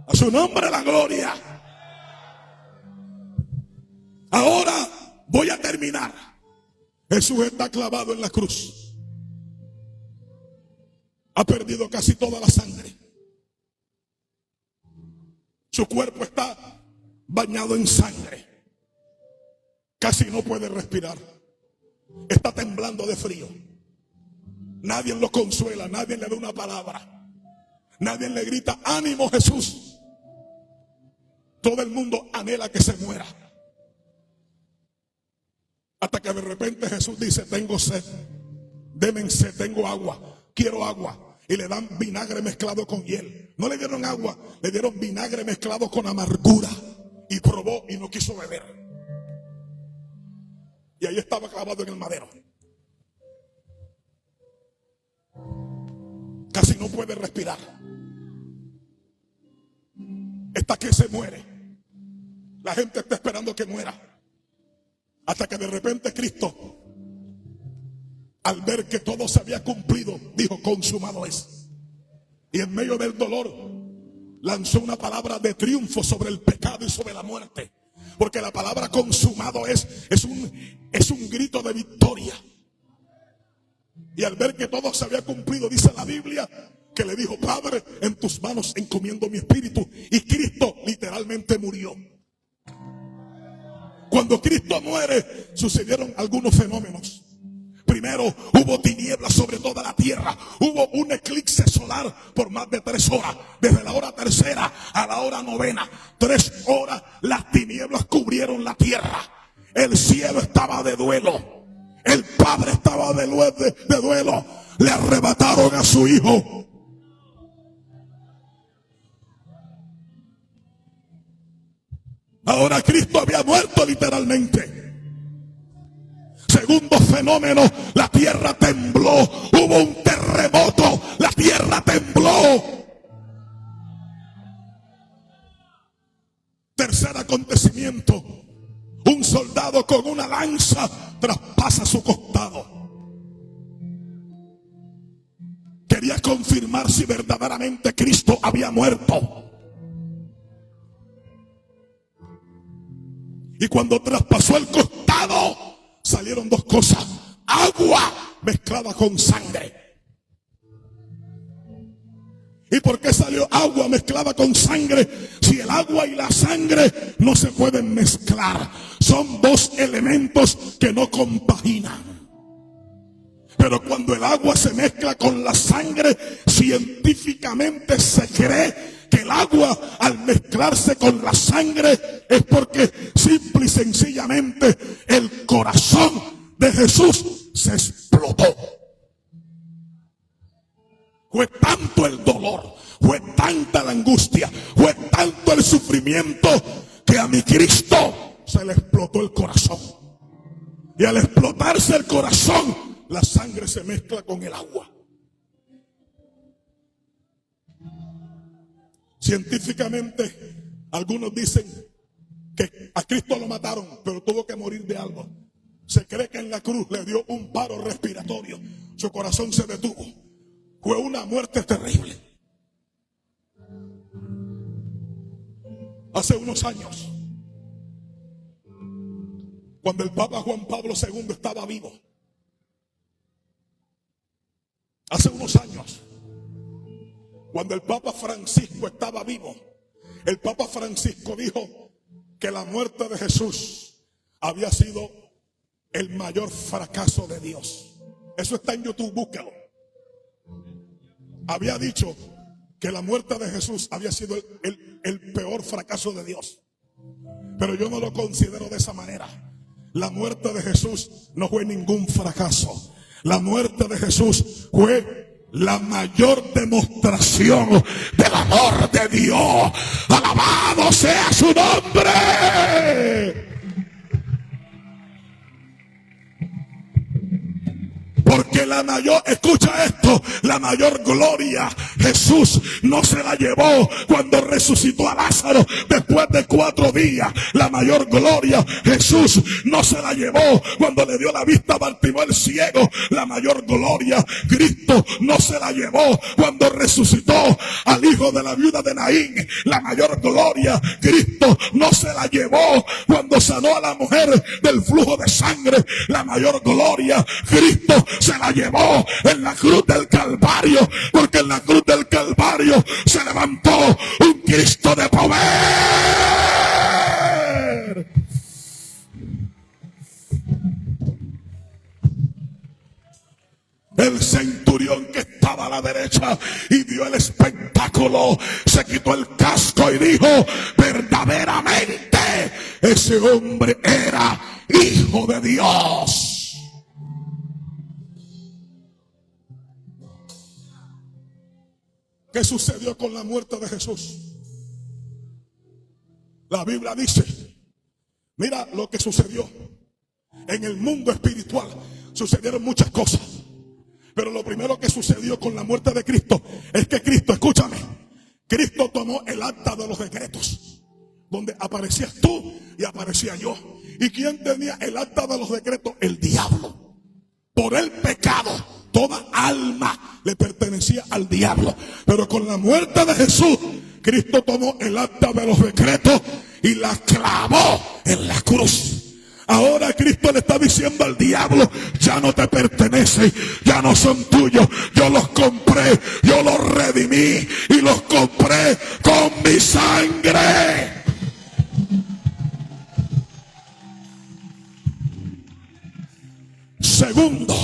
A su nombre la gloria. Ahora voy a terminar. Jesús está clavado en la cruz. Ha perdido casi toda la sangre. Su cuerpo está bañado en sangre. Casi no puede respirar. Está temblando de frío. Nadie lo consuela, nadie le da una palabra. Nadie le grita, ánimo Jesús. Todo el mundo anhela que se muera. Hasta que de repente Jesús dice, tengo sed, denme sed, tengo agua, quiero agua. Y le dan vinagre mezclado con hiel. No le dieron agua, le dieron vinagre mezclado con amargura. Y probó y no quiso beber. Y ahí estaba clavado en el madero. Casi no puede respirar. Hasta que se muere. La gente está esperando que muera. Hasta que de repente Cristo, al ver que todo se había cumplido, dijo, consumado es. Y en medio del dolor lanzó una palabra de triunfo sobre el pecado y sobre la muerte. Porque la palabra consumado es un grito de victoria. Y al ver que todo se había cumplido, dice la Biblia, que le dijo, Padre, en tus manos encomiendo mi espíritu. Y Cristo literalmente murió. Cuando Cristo muere, sucedieron algunos fenómenos. Primero, hubo tinieblas sobre toda la tierra. Hubo un eclipse solar por más de 3 horas. Desde la hora tercera a la hora novena. 3 horas las tinieblas cubrieron la tierra. El cielo estaba de duelo. El Padre estaba de duelo. Le arrebataron a su Hijo. Ahora Cristo había muerto literalmente. Segundo fenómeno, la tierra tembló. Hubo un terremoto, la tierra tembló. Tercer acontecimiento, un soldado con una lanza traspasa su costado. Quería confirmar si verdaderamente Cristo había muerto. Y cuando traspasó el costado, salieron 2 cosas: agua mezclada con sangre. ¿Y por qué salió agua mezclada con sangre? Si el agua y la sangre no se pueden mezclar. Son 2 elementos que no compaginan. Pero cuando el agua se mezcla con la sangre, científicamente se cree que el agua, al mezclarse con la sangre, es porque simple y sencillamente el corazón de Jesús se explotó. Fue tanto el dolor, fue tanta la angustia, fue tanto el sufrimiento, que a mi Cristo se le explotó el corazón. Y al explotarse el corazón, la sangre se mezcla con el agua. Científicamente, algunos dicen que a Cristo lo mataron, pero tuvo que morir de algo. Se cree que en la cruz le dio un paro respiratorio. Su corazón se detuvo. Fue una muerte terrible. Hace unos años, cuando el Papa Juan Pablo II estaba vivo, Hace unos años, cuando el Papa Francisco estaba vivo, el Papa Francisco dijo que la muerte de Jesús había sido el mayor fracaso de Dios. Eso está en YouTube, búscalo. Había dicho que la muerte de Jesús había sido el peor fracaso de Dios. Pero yo no lo considero de esa manera. La muerte de Jesús no fue ningún fracaso. La muerte de Jesús fue la mayor demostración del amor de Dios. Alabado sea su nombre. Porque la mayor, escucha esto, la mayor gloria Jesús no se la llevó cuando resucitó a Lázaro después de 4 días. La mayor gloria Jesús no se la llevó cuando le dio la vista a Bartimeo el ciego. La mayor gloria Cristo no se la llevó cuando resucitó al hijo de la viuda de Naín. La mayor gloria Cristo no se la llevó cuando sanó a la mujer del flujo de sangre. La mayor gloria Cristo se la llevó en la cruz del Calvario, porque en la cruz del Calvario se levantó un Cristo de poder. El centurión que estaba a la derecha y vio el espectáculo, se quitó el casco y dijo: verdaderamente ese hombre era hijo de Dios. ¿Qué sucedió con la muerte de Jesús? La Biblia dice, mira lo que sucedió. En el mundo espiritual sucedieron muchas cosas, pero lo primero que sucedió con la muerte de Cristo es que Cristo, escúchame, Cristo tomó el acta de los decretos, donde aparecías tú y aparecía yo. ¿Y quién tenía el acta de los decretos? El diablo. Por el pecado, toda alma le pertenecía al diablo. Pero con la muerte de Jesús, Cristo tomó el acta de los decretos y la clavó en la cruz. Ahora Cristo le está diciendo al diablo: ya no te pertenecen, ya no son tuyos. Yo los compré, yo los redimí y los compré con mi sangre. Segundo,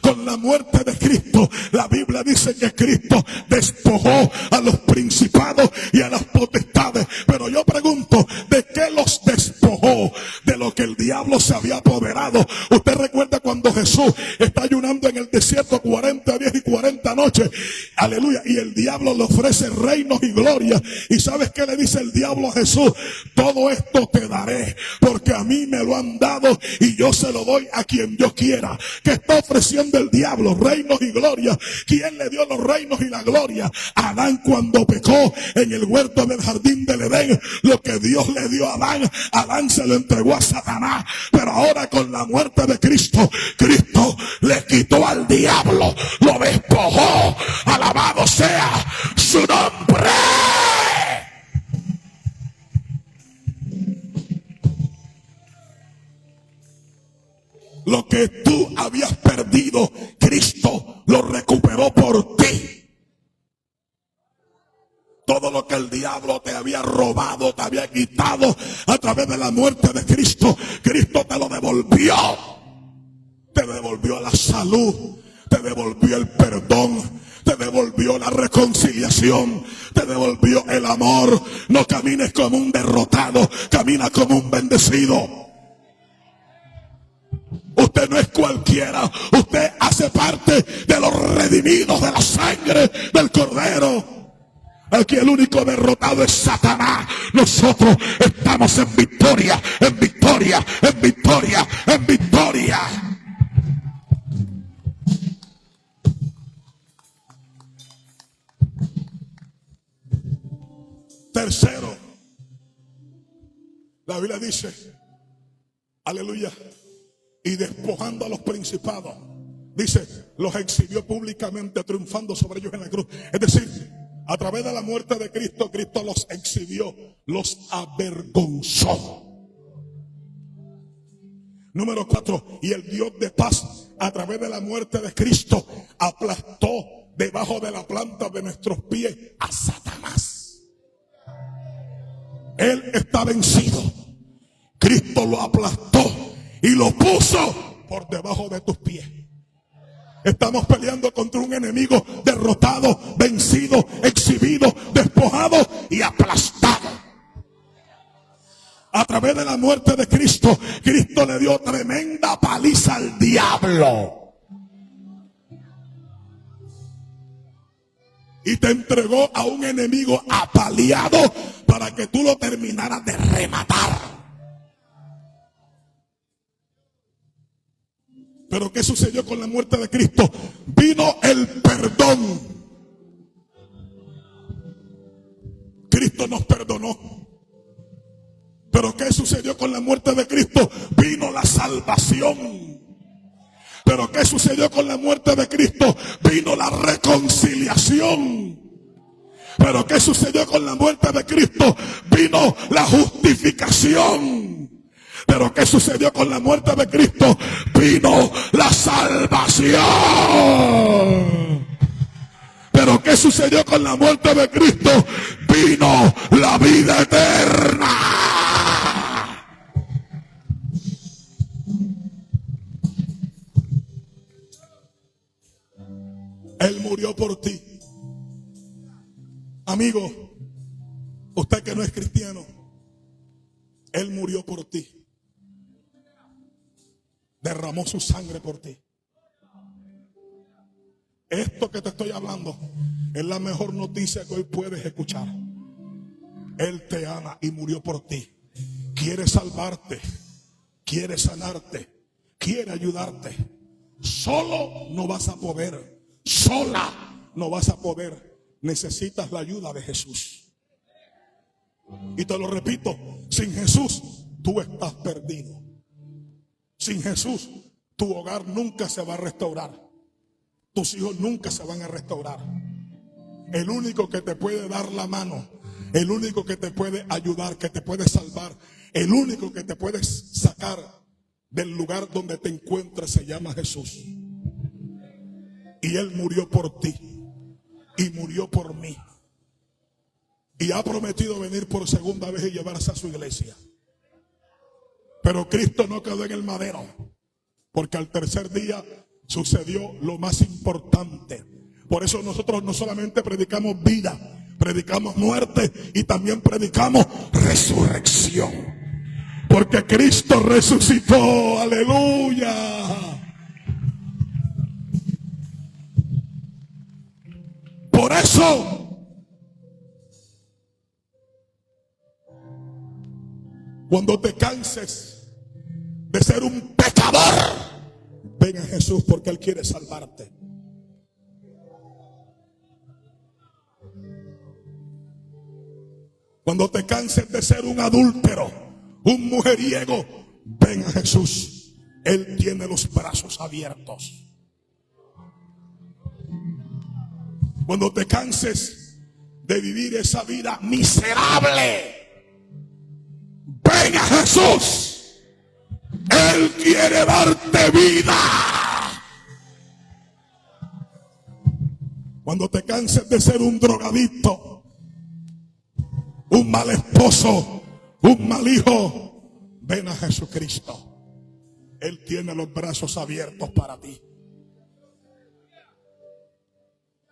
con la muerte de Cristo, la Biblia dice que Cristo despojó a los principados y a las potestades. Pero yo pregunto, ¿de qué los despojó? De lo que el diablo se había apoderado. Usted recuerda cuando Jesús está ayunando en el desierto 40 días y 40 noches. Aleluya. Y el diablo le ofrece reinos y gloria. ¿Y sabes qué le dice el diablo a Jesús? Todo esto te daré, porque a mí me lo han dado y yo se lo doy a quien yo quiera. ¿Qué está ofreciendo el diablo? Reinos y gloria. ¿Quién le dio los reinos y la gloria? Adán, cuando pecó en el huerto del jardín del Edén. Lo que Dios le dio a Adán, Adán se lo entregó a Satanás. Pero ahora con la muerte de Cristo, Cristo le quitó al diablo, lo despojó. Alabado sea su nombre. Lo que tú habías perdido, Cristo lo recuperó por ti. Todo lo que el diablo te había robado, te había quitado a través de la muerte de Cristo, Cristo te lo devolvió. Te devolvió la salud, te devolvió el perdón, te devolvió la reconciliación, te devolvió el amor. No camines como un derrotado, camina como un bendecido. Usted no es cualquiera, usted hace parte de los redimidos de la sangre del Cordero. Aquí el único derrotado es Satanás. Nosotros estamos en victoria, en victoria, en victoria, en victoria. Tercero, la Biblia dice, aleluya, y despojando a los principados, dice, los exhibió públicamente, triunfando sobre ellos en la cruz. Es decir, a través de la muerte de Cristo, Cristo los exhibió, los avergonzó. Número 4, y el Dios de paz a través de la muerte de Cristo, aplastó debajo de la planta de nuestros pies a Satanás. Él está vencido. Cristo lo aplastó y lo puso por debajo de tus pies. Estamos peleando contra un enemigo derrotado, vencido, exhibido, despojado y aplastado. A través de la muerte de Cristo, Cristo le dio tremenda paliza al diablo. Y te entregó a un enemigo apaleado para que tú lo terminaras de rematar. Pero ¿qué sucedió con la muerte de Cristo? Vino el perdón. Cristo nos perdonó. Pero ¿qué sucedió con la muerte de Cristo? Vino la salvación. Pero ¿qué sucedió con la muerte de Cristo? Vino la reconciliación. Pero ¿qué sucedió con la muerte de Cristo? Vino la justificación. Pero ¿qué sucedió con la muerte de Cristo? Vino la salvación. Pero ¿qué sucedió con la muerte de Cristo? Vino la vida eterna. Él murió por ti. Amigo, usted que no es cristiano, Él murió por ti. Derramó su sangre por ti. Esto que te estoy hablando es la mejor noticia que hoy puedes escuchar. Él te ama y murió por ti. Quiere salvarte, quiere sanarte, quiere ayudarte. Solo no vas a poder, sola no vas a poder. Necesitas la ayuda de Jesús. Y te lo repito, sin Jesús tú estás perdido. Sin Jesús tu hogar nunca se va a restaurar. Tus hijos nunca se van a restaurar. El único que te puede dar la mano, el único que te puede ayudar, que te puede salvar, el único que te puede sacar del lugar donde te encuentras se llama Jesús. Y Él murió por ti y murió por mí. Y ha prometido venir por segunda vez y llevarse a su iglesia. Pero Cristo no quedó en el madero, porque al tercer día sucedió lo más importante. Por eso nosotros no solamente predicamos vida, predicamos muerte y también predicamos resurrección. Porque Cristo resucitó, aleluya. Por eso cuando te canses de ser un pecador, ven a Jesús porque Él quiere salvarte. Cuando te canses de ser un adúltero, un mujeriego, ven a Jesús. Él tiene los brazos abiertos. Cuando te canses de vivir esa vida miserable, ven a Jesús. Él quiere darte vida. Cuando te canses de ser un drogadicto, un mal esposo, un mal hijo, ven a Jesucristo. Él tiene los brazos abiertos para ti.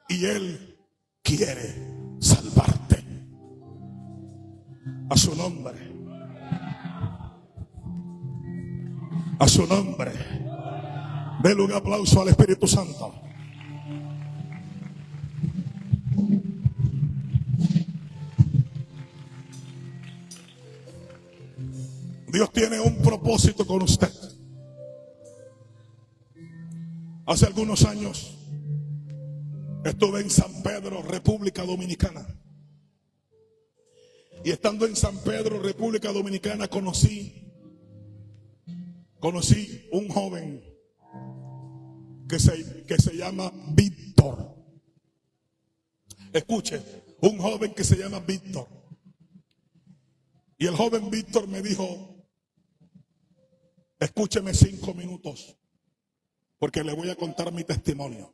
Y Él quiere salvarte. A su nombre. A su nombre. Denle un aplauso al Espíritu Santo. Dios tiene un propósito con usted. Hace algunos años estuve en San Pedro, República Dominicana. Y estando en San Pedro, República Dominicana, conocí un joven que se llama Víctor. Escuche, un joven que se llama Víctor. Y el joven Víctor me dijo, escúcheme 5 minutos, porque le voy a contar mi testimonio.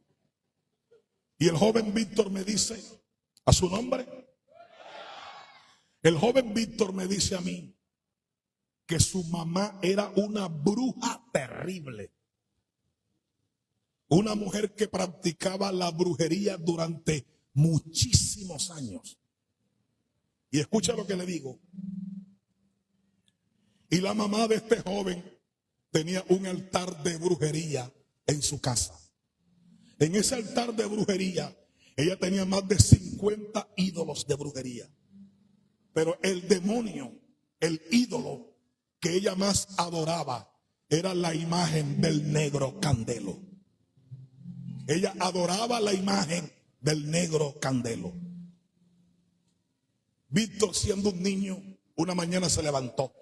Y el joven Víctor me dice, ¿a su nombre? El joven Víctor me dice a mí que su mamá era una bruja terrible. Una mujer que practicaba la brujería durante muchísimos años. Y escucha lo que le digo. Y la mamá de este joven tenía un altar de brujería en su casa. En ese altar de brujería, ella tenía más de 50 ídolos de brujería. Pero el demonio, el ídolo que ella más adoraba, era la imagen del negro Candelo. Ella adoraba la imagen del negro Candelo. Víctor, siendo un niño, una mañana se levantó.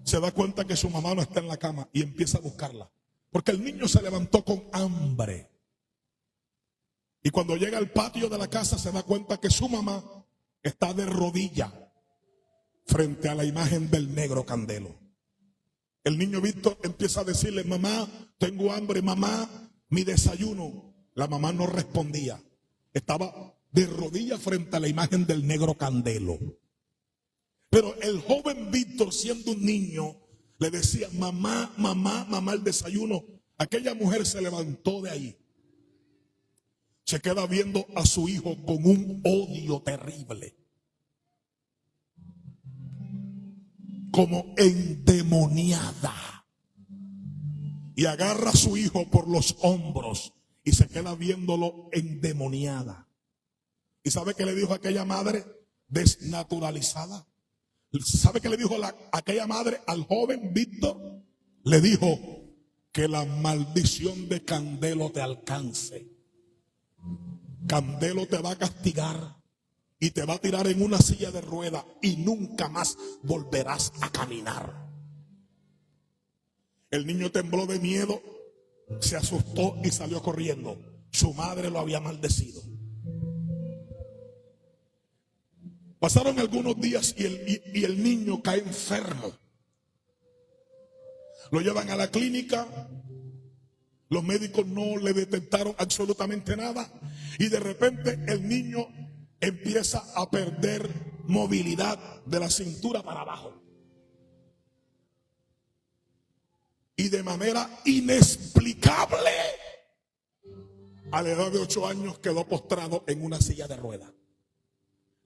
Se da cuenta que su mamá no está en la cama y empieza a buscarla. Porque el niño se levantó con hambre. Y cuando llega al patio de la casa se da cuenta que su mamá está de rodillas frente a la imagen del negro Candelo. El niño Víctor empieza a decirle, mamá, tengo hambre, mamá, mi desayuno. La mamá no respondía. Estaba de rodillas frente a la imagen del negro Candelo. Pero el joven Víctor, siendo un niño, le decía, mamá, mamá, mamá, el desayuno. Aquella mujer se levantó de ahí. Se queda viendo a su hijo con un odio terrible. Como endemoniada. Y agarra a su hijo por los hombros y se queda viéndolo endemoniada. ¿Y sabe qué le dijo aquella madre desnaturalizada? ¿Sabe qué le dijo aquella madre al joven Víctor? Le dijo, que la maldición de Candelo te alcance. Candelo te va a castigar y te va a tirar en una silla de ruedas y nunca más volverás a caminar. El niño tembló de miedo, se asustó y salió corriendo. Su madre lo había maldecido. Pasaron algunos días y el niño cae enfermo. Lo llevan a la clínica. Los médicos no le detectaron absolutamente nada. Y de repente el niño empieza a perder movilidad de la cintura para abajo. Y de manera inexplicable, a la edad de 8 años quedó postrado en una silla de ruedas.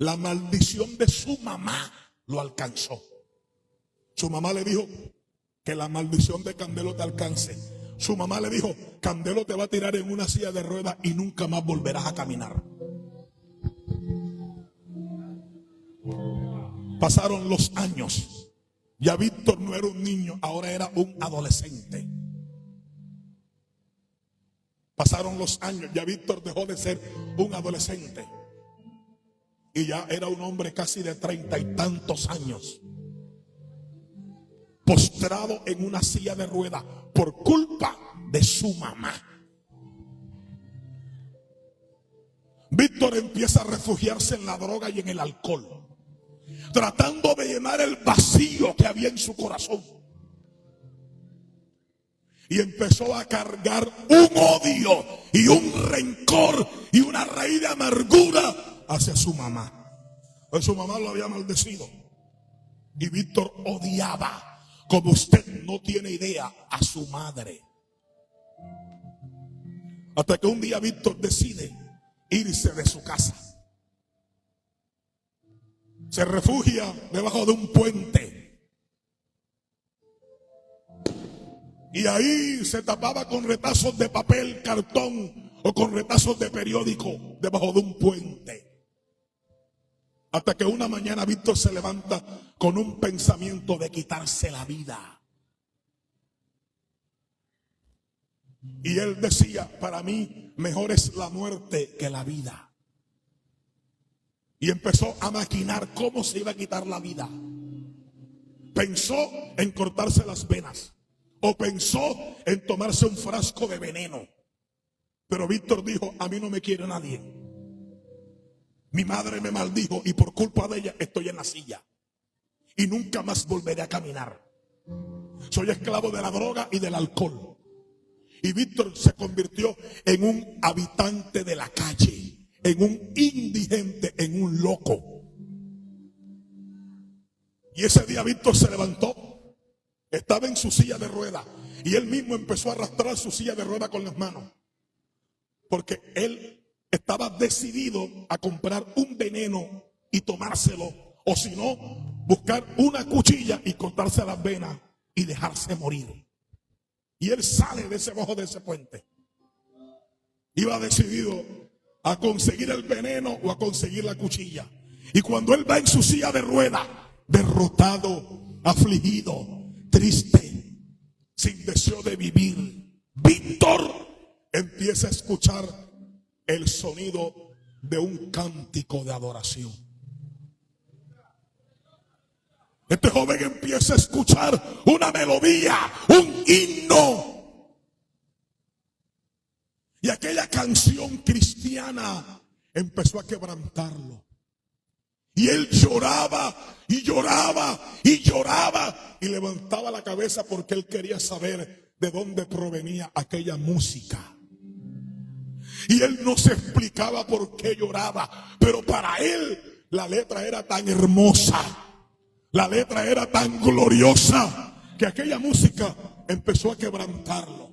La maldición de su mamá lo alcanzó. Su mamá le dijo, que la maldición de Candelo te alcance. Su mamá le dijo, Candelo te va a tirar en una silla de ruedas y nunca más volverás a caminar. Pasaron los años. Ya Víctor no era un niño, ahora era un adolescente. Pasaron los años, ya Víctor dejó de ser un adolescente y ya era un hombre casi de 30 y tantos años, postrado en una silla de ruedas por culpa de su mamá. Víctor empieza a refugiarse en la droga y en el alcohol, tratando de llenar el vacío que había en su corazón. Y empezó a cargar un odio y un rencor y una raíz de amargura hacia su mamá. Pues su mamá lo había maldecido. Y Víctor odiaba, como usted no tiene idea, a su madre. Hasta que un día Víctor decide irse de su casa. Se refugia debajo de un puente. Y ahí se tapaba con retazos de papel, cartón o con retazos de periódico debajo de un puente. Hasta que una mañana Víctor se levanta con un pensamiento de quitarse la vida. Y él decía, para mí mejor es la muerte que la vida. Y empezó a maquinar cómo se iba a quitar la vida. Pensó en cortarse las venas. O pensó en tomarse un frasco de veneno. Pero Víctor dijo, a mí no me quiere nadie. Mi madre me maldijo y por culpa de ella estoy en la silla. Y nunca más volveré a caminar. Soy esclavo de la droga y del alcohol. Y Víctor se convirtió en un habitante de la calle, en un indigente, en un loco. Y ese día Víctor se levantó, estaba en su silla de ruedas y él mismo empezó a arrastrar su silla de ruedas con las manos. Porque él estaba decidido a comprar un veneno y tomárselo, o si no, buscar una cuchilla y cortarse las venas y dejarse morir. Y él sale de ese bajo de ese puente. Iba decidido a conseguir el veneno o a conseguir la cuchilla. Y cuando él va en su silla de ruedas, derrotado, afligido, triste, sin deseo de vivir, Víctor empieza a escuchar el sonido de un cántico de adoración. Este joven empieza a escuchar una melodía, un himno. Y aquella canción cristiana empezó a quebrantarlo. Y él lloraba y lloraba y lloraba y levantaba la cabeza porque él quería saber de dónde provenía aquella música. Y él no se explicaba por qué lloraba, pero para él la letra era tan hermosa, la letra era tan gloriosa, que aquella música empezó a quebrantarlo.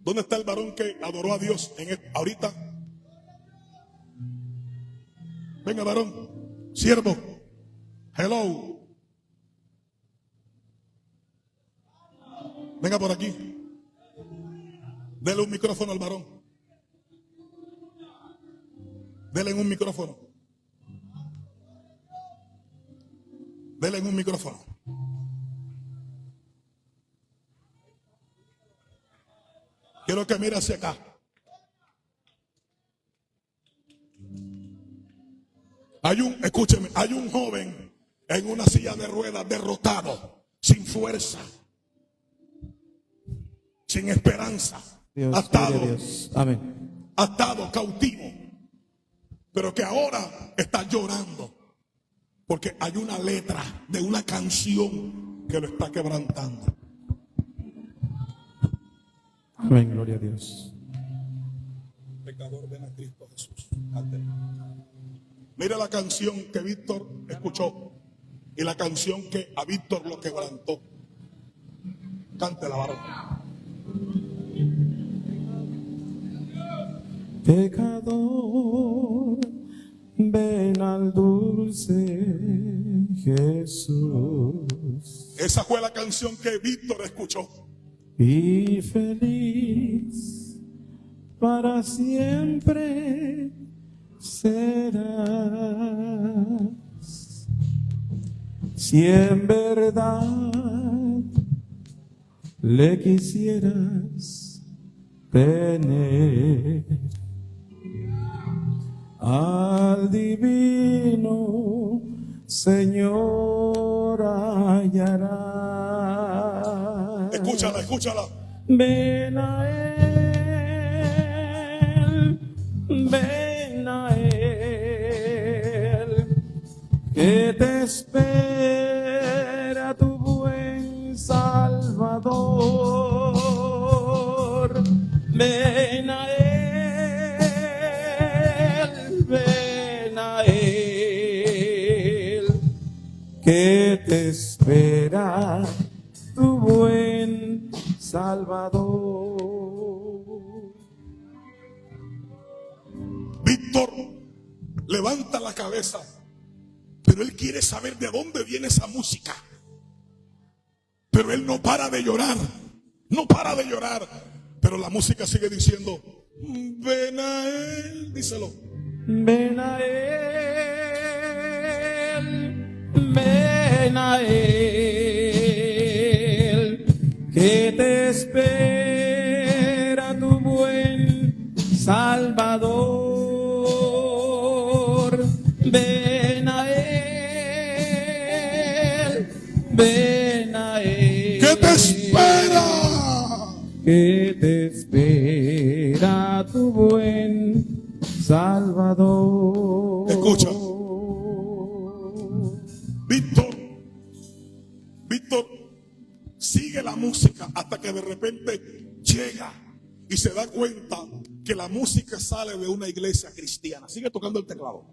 ¿Dónde está el varón que adoró a Dios ahorita? Venga, varón, siervo, hello. Venga por aquí. Dele un micrófono al varón. Dele un micrófono. Dele un micrófono. Quiero que mire hacia acá. Escúcheme, hay un joven en una silla de ruedas derrotado, sin fuerza, sin esperanza, Dios, atado, Dios. Amén. Atado, cautivo, pero que ahora está llorando porque hay una letra de una canción que lo está quebrantando. Amén, gloria a Dios. Pecador, ven a Cristo Jesús. Mira la canción que Víctor escuchó y la canción que a Víctor lo quebrantó. Cántela, varón. Pecador, ven al dulce Jesús. Esa fue la canción que Víctor escuchó. Y feliz para siempre serás, si en verdad le quisieras tener. Al divino Señor hallarás. Escúchala, escúchala. Ven a Él, ven a Él, que te espera tu buen Salvador. Ven a Él, ven a Él, que te espera tu buen Salvador. Víctor levanta la cabeza, pero él quiere saber de dónde viene esa música. Pero él no para de llorar, no para de llorar. Pero la música sigue diciendo, ven a Él, díselo. Ven a Él, ven a Él, que te espera tu buen Salvador. Ven a Él, ven a Él, ¿Qué te espera? que te espera tu buen Salvador. Escucha. Víctor música hasta que de repente llega y se da cuenta que la música sale de una iglesia cristiana. Sigue tocando el teclado.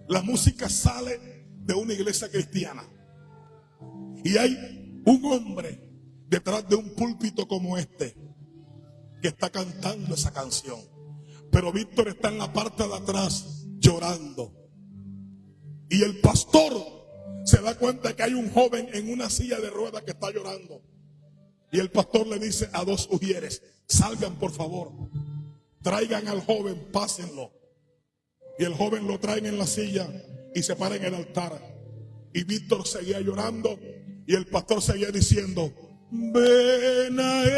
La música sale de una iglesia cristiana. Y hay un hombre detrás de un púlpito como este que está cantando esa canción. Pero Víctor está en la parte de atrás llorando. Y el pastor se da cuenta que hay un joven en una silla de ruedas que está llorando. Y el pastor le dice a dos ujieres: salgan por favor, traigan al joven, pásenlo. Y el joven lo traen en la silla y se para en el altar. Y Víctor seguía llorando y el pastor seguía diciendo: ven a él.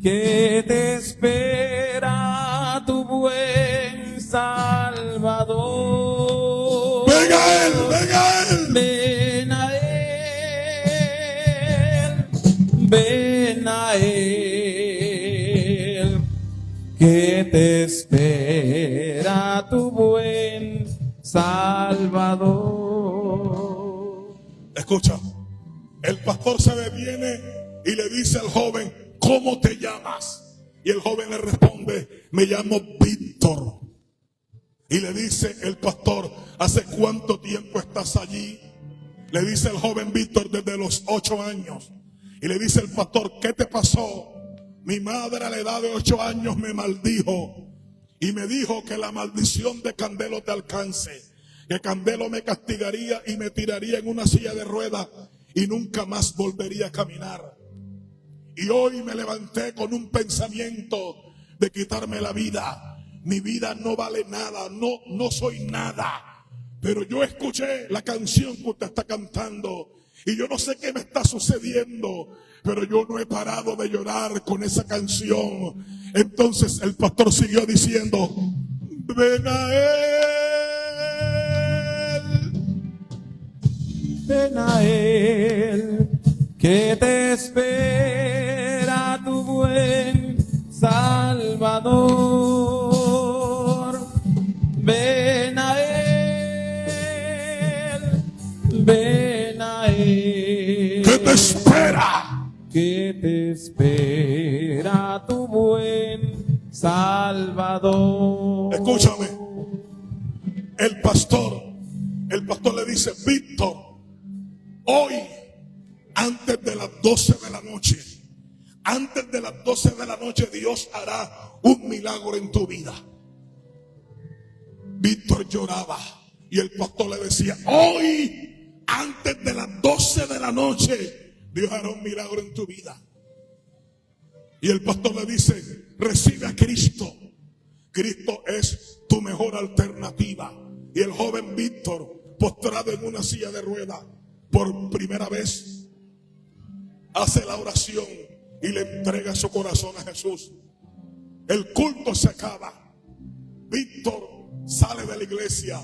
¿Qué te espera tu buen Salvador? Ven a él, ven a él. Ven a él, ven a él. ¿Qué te espera tu buen Salvador? Escucha, el pastor se detiene y le dice al joven: ¿cómo te llamas? Y el joven le responde: me llamo Víctor. Y le dice el pastor: ¿hace cuánto tiempo estás allí? Le dice el joven Víctor: desde los 8 años. Y le dice el pastor: ¿qué te pasó? Mi madre a la edad de 8 años me maldijo y me dijo que la maldición de Candelo te alcance, que Candelo me castigaría y me tiraría en una silla de ruedas y nunca más volvería a caminar. Y hoy me levanté con un pensamiento de quitarme la vida. Mi vida no vale nada, no soy nada. Pero yo escuché la canción que usted está cantando y yo no sé qué me está sucediendo, pero yo no he parado de llorar con esa canción. Entonces el pastor siguió diciendo: ven a él, Ven a él, que te espera tu buen Salvador. Ven a él, ven a él. ¿qué te espera? Que te espera tu buen Salvador. Escúchame, el pastor le dice: Víctor, hoy, antes de las 12 de la noche, antes de las 12 de la noche, Dios hará un milagro en tu vida. Víctor lloraba y el pastor le decía: hoy, antes de las 12 de la noche, Dios hará un milagro en tu vida. Y el pastor le dice: recibe a Cristo. Cristo es tu mejor alternativa. Y el joven Víctor, postrado en una silla de ruedas, por primera vez hace la oración y le entrega su corazón a Jesús. El culto se acaba. Víctor sale de la iglesia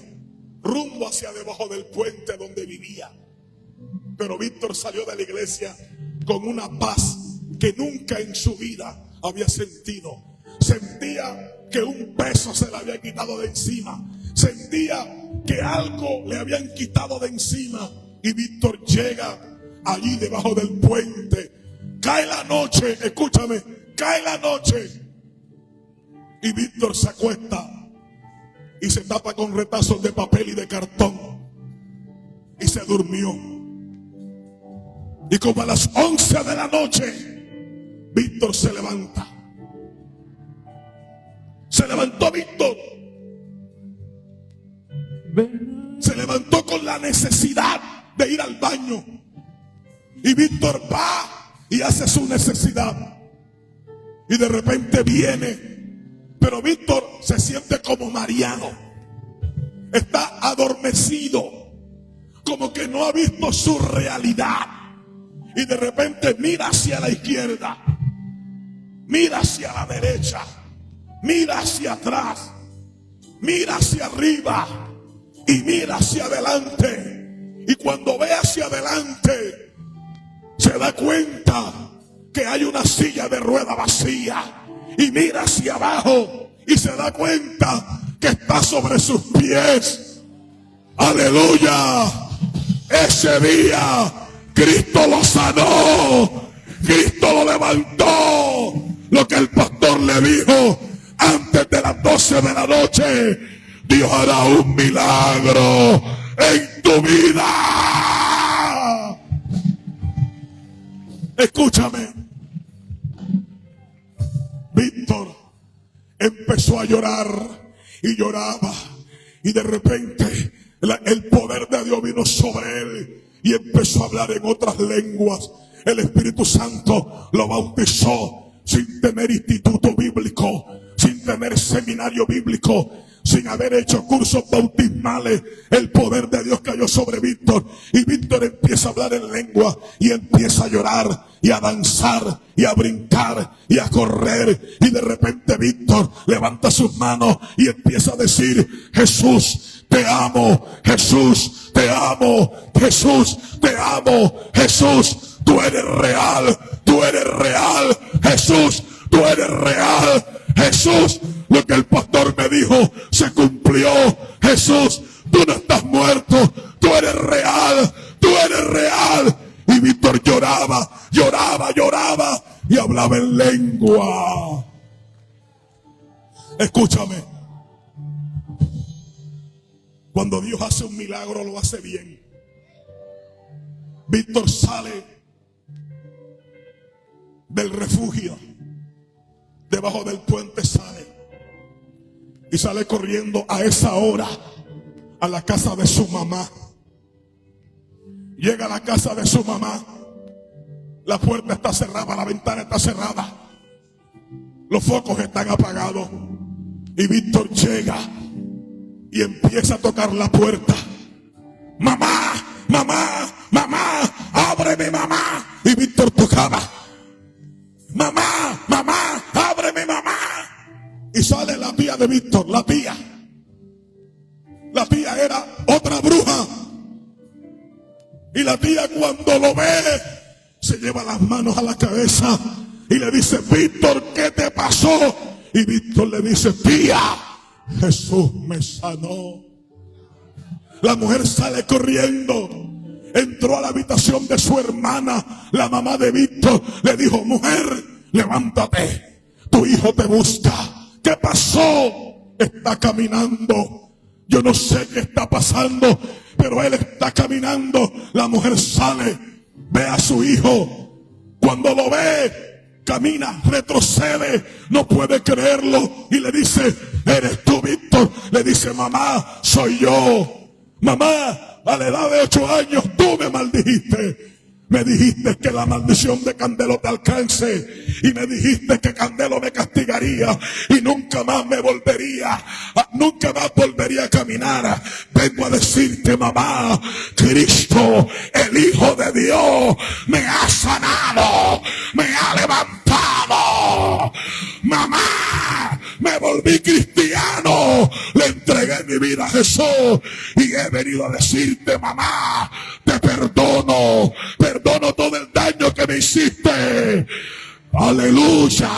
rumbo hacia debajo del puente donde vivía. Pero Víctor salió de la iglesia con una paz que nunca en su vida había sentido. Sentía que un peso se le había quitado de encima. Sentía que algo le habían quitado de encima. Y Víctor llega allí debajo del puente. Cae la noche, escúchame, cae la noche. Y Víctor se acuesta y se tapa con retazos de papel y de cartón. Y se durmió. Y como a las 11 de la noche, Víctor se levanta. Se levantó Víctor. Se levantó con la necesidad de ir al baño. Y Víctor va y hace su necesidad. Y de repente viene. Pero Víctor se siente como mareado. Está adormecido. Como que no ha visto su realidad. Y de repente mira hacia la izquierda, mira hacia la derecha, mira hacia atrás, mira hacia arriba y mira hacia adelante. Y cuando ve hacia adelante, se da cuenta que hay una silla de rueda vacía. Y mira hacia abajo y se da cuenta que está sobre sus pies Aleluya. Ese día Cristo lo sanó. Cristo lo levantó. Lo que el pastor le dijo antes de las 12 de la noche. Dios hará un milagro en tu vida. Escúchame. Víctor empezó a llorar y lloraba. Y de repente el poder de Dios vino sobre él. Y empezó a hablar en otras lenguas. El Espíritu Santo lo bautizó sin tener instituto bíblico, sin tener seminario bíblico, sin haber hecho cursos bautismales. El poder de Dios cayó sobre Víctor. Y Víctor empieza a hablar en lengua y empieza a llorar y a danzar y a brincar y a correr. Y de repente Víctor levanta sus manos y empieza a decir: Jesús, te amo. Jesús, te amo. Jesús, te amo. Jesús, tú eres real. Tú eres real. Jesús, tú eres real. Jesús, lo que el pastor me dijo se cumplió. Jesús, tú no estás muerto. Tú eres real. Tú eres real. Y Víctor lloraba, lloraba, lloraba y hablaba en lengua. Escúchame. Cuando Dios hace un milagro, lo hace bien. Víctor sale del refugio, debajo del puente sale, y sale corriendo a esa hora a la casa de su mamá. Llega a la casa de su mamá. La puerta está cerrada, la ventana está cerrada, los focos están apagados. Y Víctor llega y empieza a tocar la puerta. Mamá, mamá, mamá, ábreme, mamá. Y Víctor tocaba. Mamá, mamá, ábreme, mamá. Y sale la tía de Víctor, la tía. La tía era otra bruja. Y la tía, cuando lo ve, se lleva las manos a la cabeza y le dice: Víctor, ¿qué te pasó? Y Víctor le dice: tía, Jesús me sanó. La mujer sale corriendo, entró a la habitación de su hermana, la mamá de Víctor. Le dijo: mujer, levántate, tu hijo te busca. ¿Qué pasó? Está caminando. Yo no sé qué está pasando, pero él está caminando. La mujer sale, ve a su hijo. Cuando lo ve, camina, retrocede, no puede creerlo. Y le dice: ¿eres tú, Víctor? Le dice: mamá, soy yo. Mamá, a la edad de 8 años tú me maldijiste. Me dijiste que la maldición de Candelo te alcance. Y me dijiste que Candelo me castigaría. Y nunca más nunca más volvería a caminar. Vengo a decirte, mamá, Cristo, el Hijo de Dios, me ha sanado, me ha levantado. Mamá, me volví cristiano, le entregué mi vida a Jesús. Y he venido a decirte, mamá, te perdono todo el daño que me hiciste. Aleluya.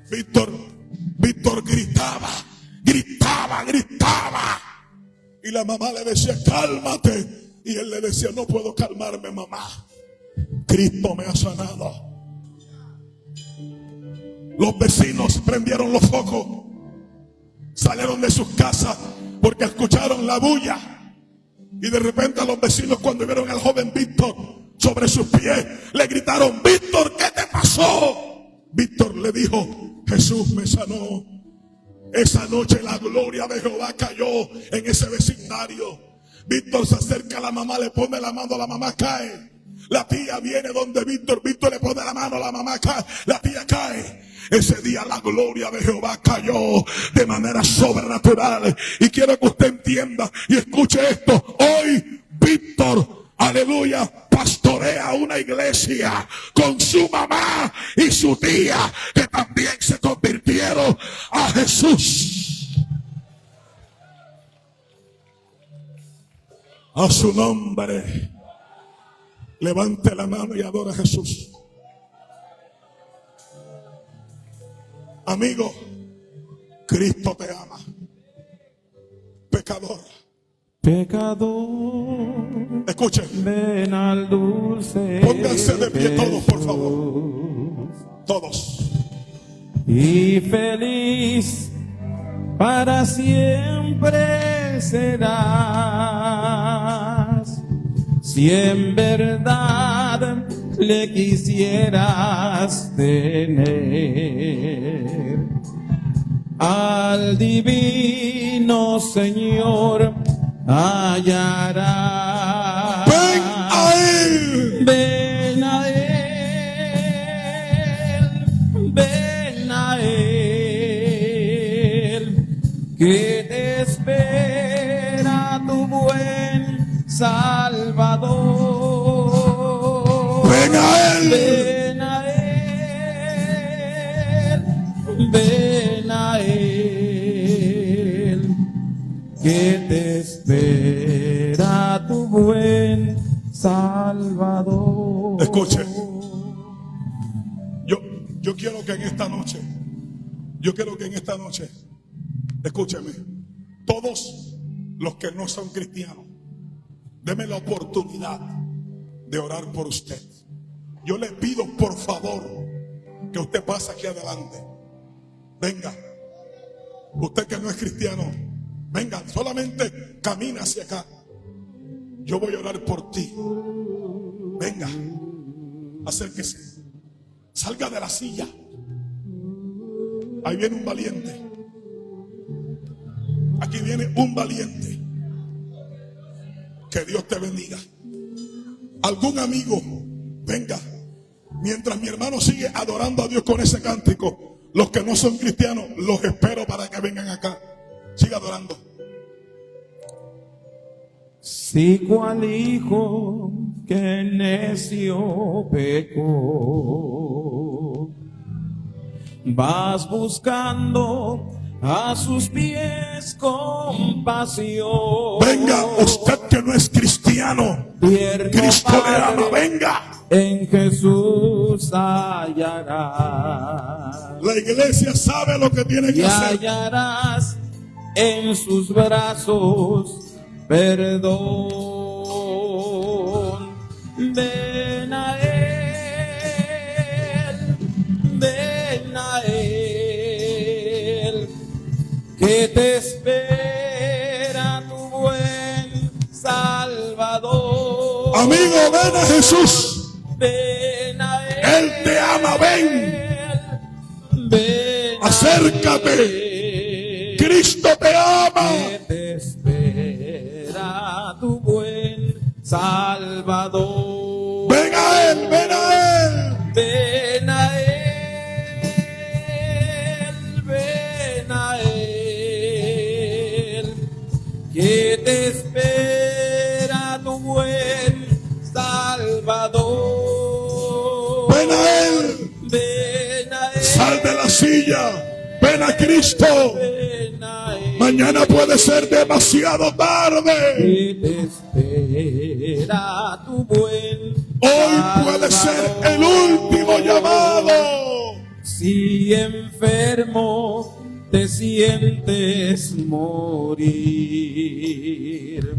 Víctor gritaba. Y la mamá le decía: cálmate. Y él le decía: no puedo calmarme, mamá. Cristo me ha sanado. Los vecinos prendieron los focos. Salieron de sus casas porque escucharon la bulla. Y de repente a los vecinos, cuando vieron al joven Víctor sobre sus pies, le gritaron: Víctor, ¿qué te pasó? Víctor le dijo: Jesús me sanó. Esa noche la gloria de Jehová cayó en ese vecindario. Víctor se acerca a la mamá, le pone la mano, la mamá cae. La tía viene donde Víctor le pone la mano, la mamá cae, la tía cae. Ese día la gloria de Jehová cayó de manera sobrenatural. Y quiero que usted entienda y escuche esto. Hoy Víctor, aleluya, pastorea una iglesia con su mamá y su tía, que también se convirtieron a Jesús. A su nombre. Levante la mano y adora a Jesús. Amigo, Cristo te ama. Pecador. Pecador, Escuchen. ven al dulce. Pónganse de pie todos, por Jesús. favor. Todos. Y feliz para siempre serás, si en verdad le quisieras tener. Al divino Señor hallarás. Ven a Él. Ven a Él, ven a Él, que te espera tu buen Salvador. Ven a Él. Ven a Él, ven a Él, que te espera tu buen Salvador. Escuche. Yo quiero que en esta noche, escúcheme, todos los que no son cristianos, denme la oportunidad de orar por usted. Yo le pido, por favor, que usted pase aquí adelante. Venga. Usted que no es cristiano, venga, solamente camina hacia acá. Yo voy a orar por ti. Venga, acérquese. Salga de la silla. Ahí viene un valiente. Aquí viene un valiente. Que Dios te bendiga. Algún amigo, venga. Mientras mi hermano sigue adorando a Dios con ese cántico, los que no son cristianos, los espero para que vengan acá. Siga adorando. Si cual hijo que necio pecó, vas buscando a sus pies compasión. Venga, usted que no es cristiano, Tierno Cristo le ama, Padre, venga. en Jesús hallarás. La iglesia sabe lo que tiene que Y hacer. hallarás en sus brazos perdón. Ven a Él, ven a Él, que te espera tu buen Salvador. Amigo, ven a Jesús. Ven a Él, Él te ama, ven. ven a Acércate. Él, Cristo te ama. que te espera tu buen Salvador. Ven a Él, ven a Él. Ven a Él, ven a Él, que te espera tu buen Salvador. Ven a Él. Ven a Él, Sal de la silla. Ven a Cristo. ven a Él, Mañana puede ser demasiado tarde. que te espera tu buen Hoy puede ser el último llamado. Si enfermo te sientes morir,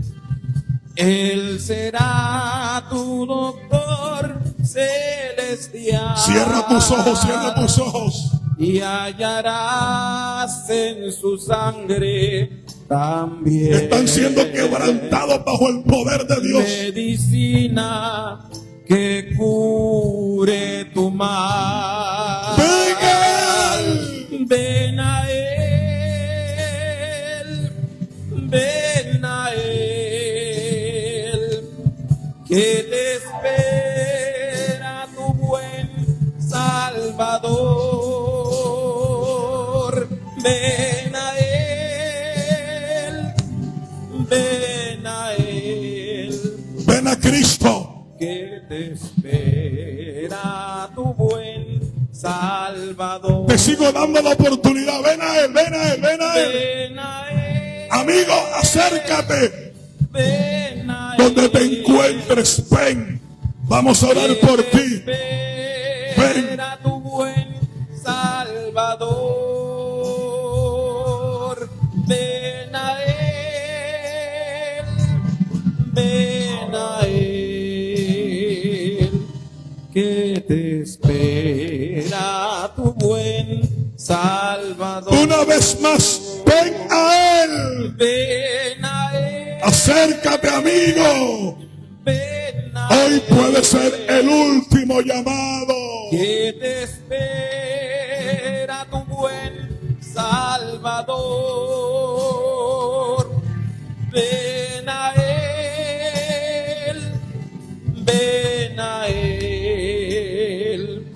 Él será tu doctor celestial. Cierra tus ojos, cierra tus ojos. Y hallarás en su sangre también. Están siendo quebrantados bajo el poder de Dios. Medicina que cure tu mal. Ven a Él. Ven a Él, ven a Él, que te espera tu buen Salvador. Ven a Él, ven a Él, Ven a Cristo. que te espera tu buen Salvador. Te sigo dando la oportunidad. Ven a Él, ven a Él, ven a Él. Ven a Él, Amigo, acércate. ven a Donde te Él, encuentres, ven. Vamos a orar por ti. espera tu buen Salvador. a tu buen Salvador. Una vez más, ven a Él. Ven a Él. Acércate, amigo. Ven a Hoy puede Él, ser el último llamado. que te espera tu buen Salvador. Ven a Él, ven a Él,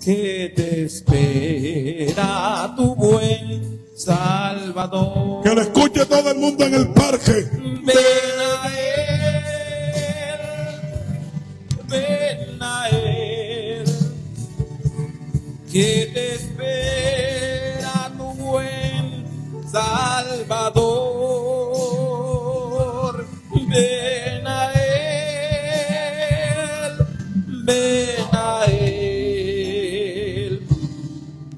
que te espera tu buen Salvador. Que lo escuche todo el mundo en el parque. Ven a Él, ven a Él, que te espera tu buen Salvador. Ven a Él, ven a Él,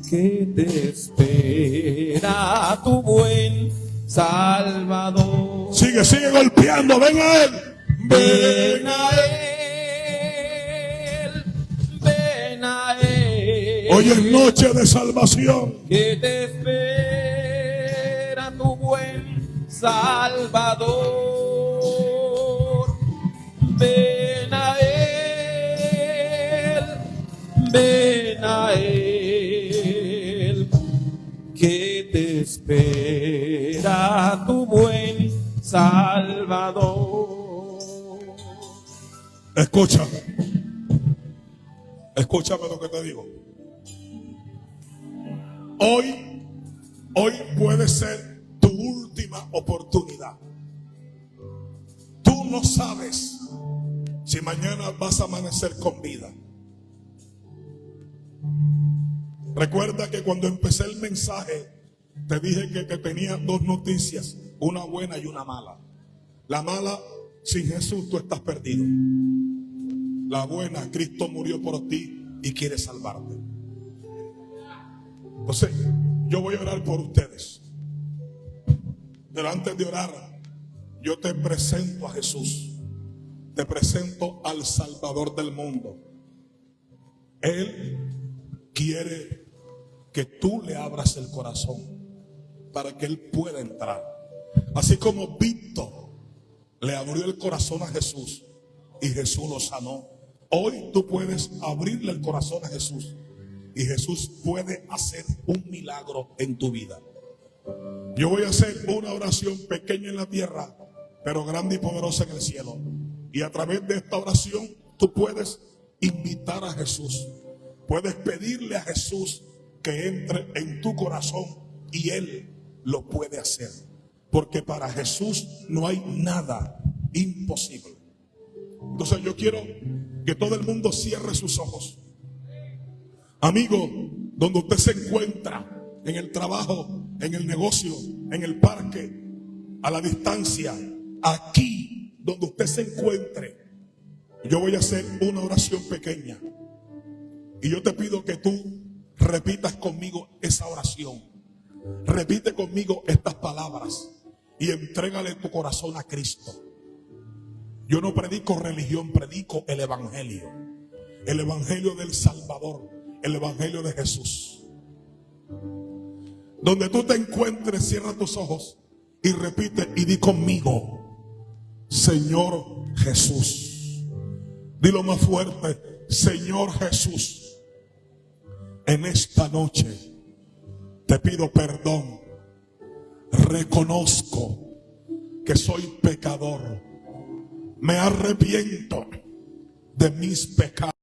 que te espera tu buen Salvador. Sigue, sigue golpeando. Ven a Él. Ven Ven a Él, ven a Él. Hoy es noche de salvación. Que te espera tu buen Salvador. Ven a Él, ven a Él, que te espera tu buen Salvador. Escúchame. Escúchame lo que te digo. Hoy puede ser tu última oportunidad. Tú no sabes si mañana vas a amanecer con vida. Recuerda que cuando empecé el mensaje te dije que tenía dos noticias, una buena y una mala. La mala, sin Jesús tú estás perdido. La buena, Cristo murió por ti y quiere salvarte. Entonces, yo voy a orar por ustedes. Pero antes de orar, yo te presento a Jesús. Te presento al Salvador del mundo. Él quiere que tú le abras el corazón para que Él pueda entrar. Así como Víctor le abrió el corazón a Jesús y Jesús lo sanó. Hoy tú puedes abrirle el corazón a Jesús y Jesús puede hacer un milagro en tu vida. Yo voy a hacer una oración pequeña en la tierra, pero grande y poderosa en el cielo. Y a través de esta oración tú puedes invitar a Jesús. Puedes pedirle a Jesús que entre en tu corazón y Él lo puede hacer. Porque para Jesús no hay nada imposible. Entonces yo quiero que todo el mundo cierre sus ojos. Amigo, donde usted se encuentra, en el trabajo, en el negocio, en el parque, a la distancia, aquí donde usted se encuentre, yo voy a hacer una oración pequeña. Y yo te pido que tú repitas conmigo esa oración. Repite conmigo estas palabras y entrégale tu corazón a Cristo. Yo no predico religión, predico el evangelio. El evangelio del Salvador, el evangelio de Jesús. Donde tú te encuentres, cierra tus ojos y repite y di conmigo: Señor Jesús. Dilo más fuerte: Señor Jesús, en esta noche te pido perdón. Reconozco que soy pecador. Me arrepiento de mis pecados.